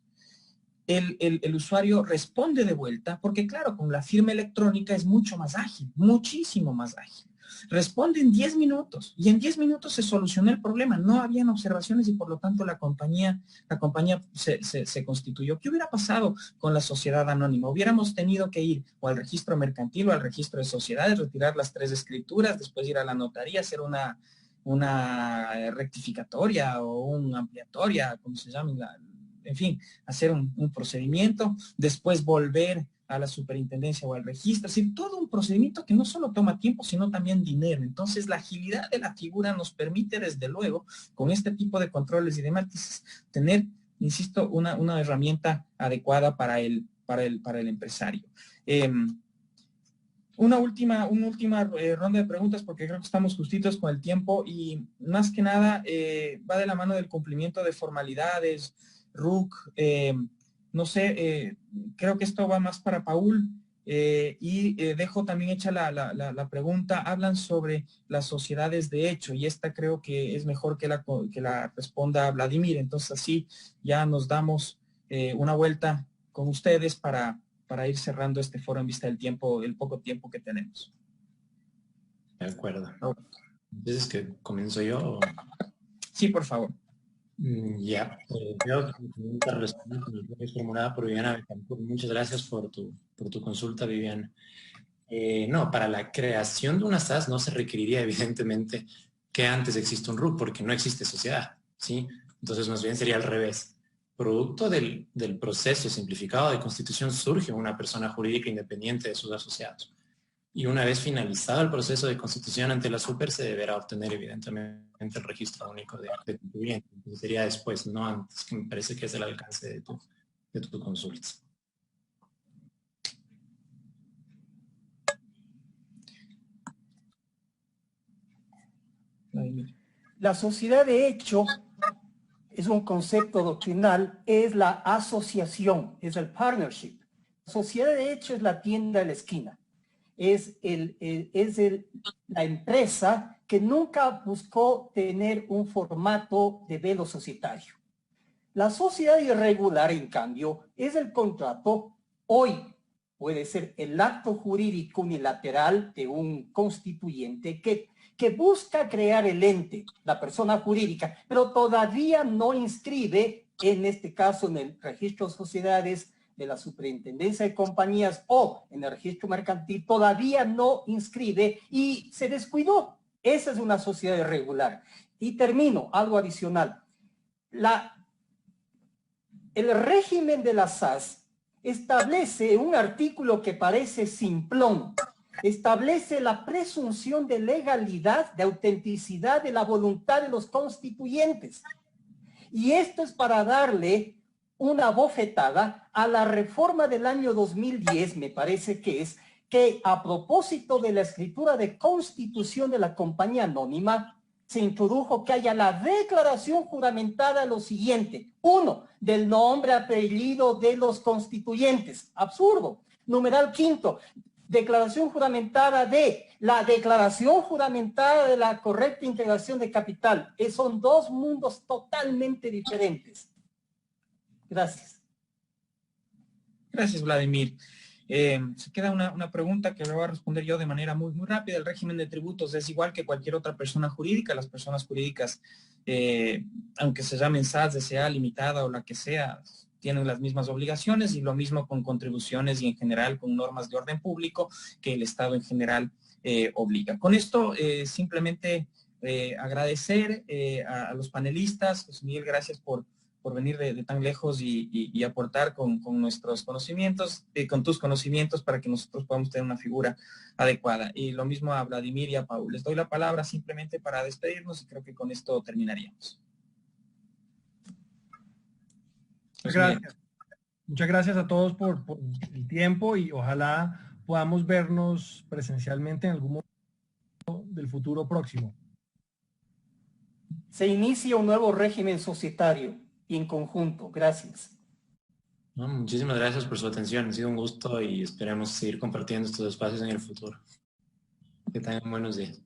el usuario responde de vuelta porque claro, con la firma electrónica es mucho más ágil, muchísimo más ágil. Responde en 10 minutos y en 10 minutos se solucionó el problema. No habían observaciones y por lo tanto la compañía se constituyó. ¿Qué hubiera pasado con la sociedad anónima? Hubiéramos tenido que ir o al registro mercantil o al registro de sociedades, retirar las 3 escrituras, después ir a la notaría, hacer una rectificatoria o una ampliatoria, como se llame, en fin, hacer un procedimiento, después volver a la superintendencia o al registro, es decir, todo un procedimiento que no solo toma tiempo, sino también dinero. Entonces, la agilidad de la figura nos permite, desde luego, con este tipo de controles y demás, tener, insisto, una herramienta adecuada para el empresario. Una última ronda de preguntas, porque creo que estamos justitos con el tiempo y más que nada va de la mano del cumplimiento de formalidades, RUC, no sé, creo que esto va más para Paul. Dejo también hecha la pregunta. Hablan sobre las sociedades de hecho y esta creo que es mejor que la responda Vladimir. Entonces así ya nos damos una vuelta con ustedes para ir cerrando este foro en vista del tiempo, el poco tiempo que tenemos. De acuerdo. Entonces, ¿que comienzo yo? Sí, por favor. Ya, creo que mi pregunta responde con la que formulada por Viviana Betancourt. Muchas gracias por tu consulta, Viviana. No, para la creación de una SAS no se requeriría evidentemente que antes exista un RUC, porque no existe sociedad, ¿sí? Entonces más bien sería al revés. Producto del proceso simplificado de constitución surge una persona jurídica independiente de sus asociados. Y una vez finalizado el proceso de constitución ante la super, se deberá obtener evidentemente el registro único de contribuyentes. Entonces sería después, no antes, que me parece que es el alcance de tu consulta. La sociedad de hecho es un concepto doctrinal, es la asociación, es el partnership. La sociedad de hecho es la tienda de la esquina. Es la empresa que nunca buscó tener un formato de velo societario. La sociedad irregular, en cambio, es el contrato. Hoy puede ser el acto jurídico unilateral de un constituyente que busca crear el ente, la persona jurídica, pero todavía no inscribe, en este caso en el registro de sociedades de la superintendencia de compañías o en el registro mercantil, todavía no inscribe y se descuidó. Esa es una sociedad irregular. Y termino, algo adicional. El régimen de la SAS establece un artículo que parece simplón. Establece la presunción de legalidad, de autenticidad de la voluntad de los constituyentes. Y esto es para darle una bofetada a la reforma del año 2010, me parece que a propósito de la escritura de constitución de la compañía anónima, se introdujo que haya la declaración juramentada lo siguiente. 1, del nombre, apellido de los constituyentes. Absurdo. Numeral 5, declaración juramentada de la declaración juramentada de la correcta integración de capital. Son dos mundos totalmente diferentes. Gracias. Gracias, Vladimir. Se queda una pregunta que le voy a responder yo de manera muy rápida. El régimen de tributos es igual que cualquier otra persona jurídica. Las personas jurídicas, aunque se llamen SAS, SA, limitada o la que sea, tienen las mismas obligaciones y lo mismo con contribuciones y en general con normas de orden público que el Estado en general obliga. Con esto simplemente agradecer a los panelistas. José Miguel, gracias por venir de tan lejos y aportar con nuestros conocimientos, con tus conocimientos para que nosotros podamos tener una figura adecuada. Y lo mismo a Vladimir y a Paul. Les doy la palabra simplemente para despedirnos y creo que con esto terminaríamos. Gracias. Muchas gracias a todos por el tiempo y ojalá podamos vernos presencialmente en algún momento del futuro próximo. Se inicia un nuevo régimen societario y en conjunto. Gracias. No, muchísimas gracias por su atención. Ha sido un gusto y esperemos seguir compartiendo estos espacios en el futuro. Que tengan buenos días.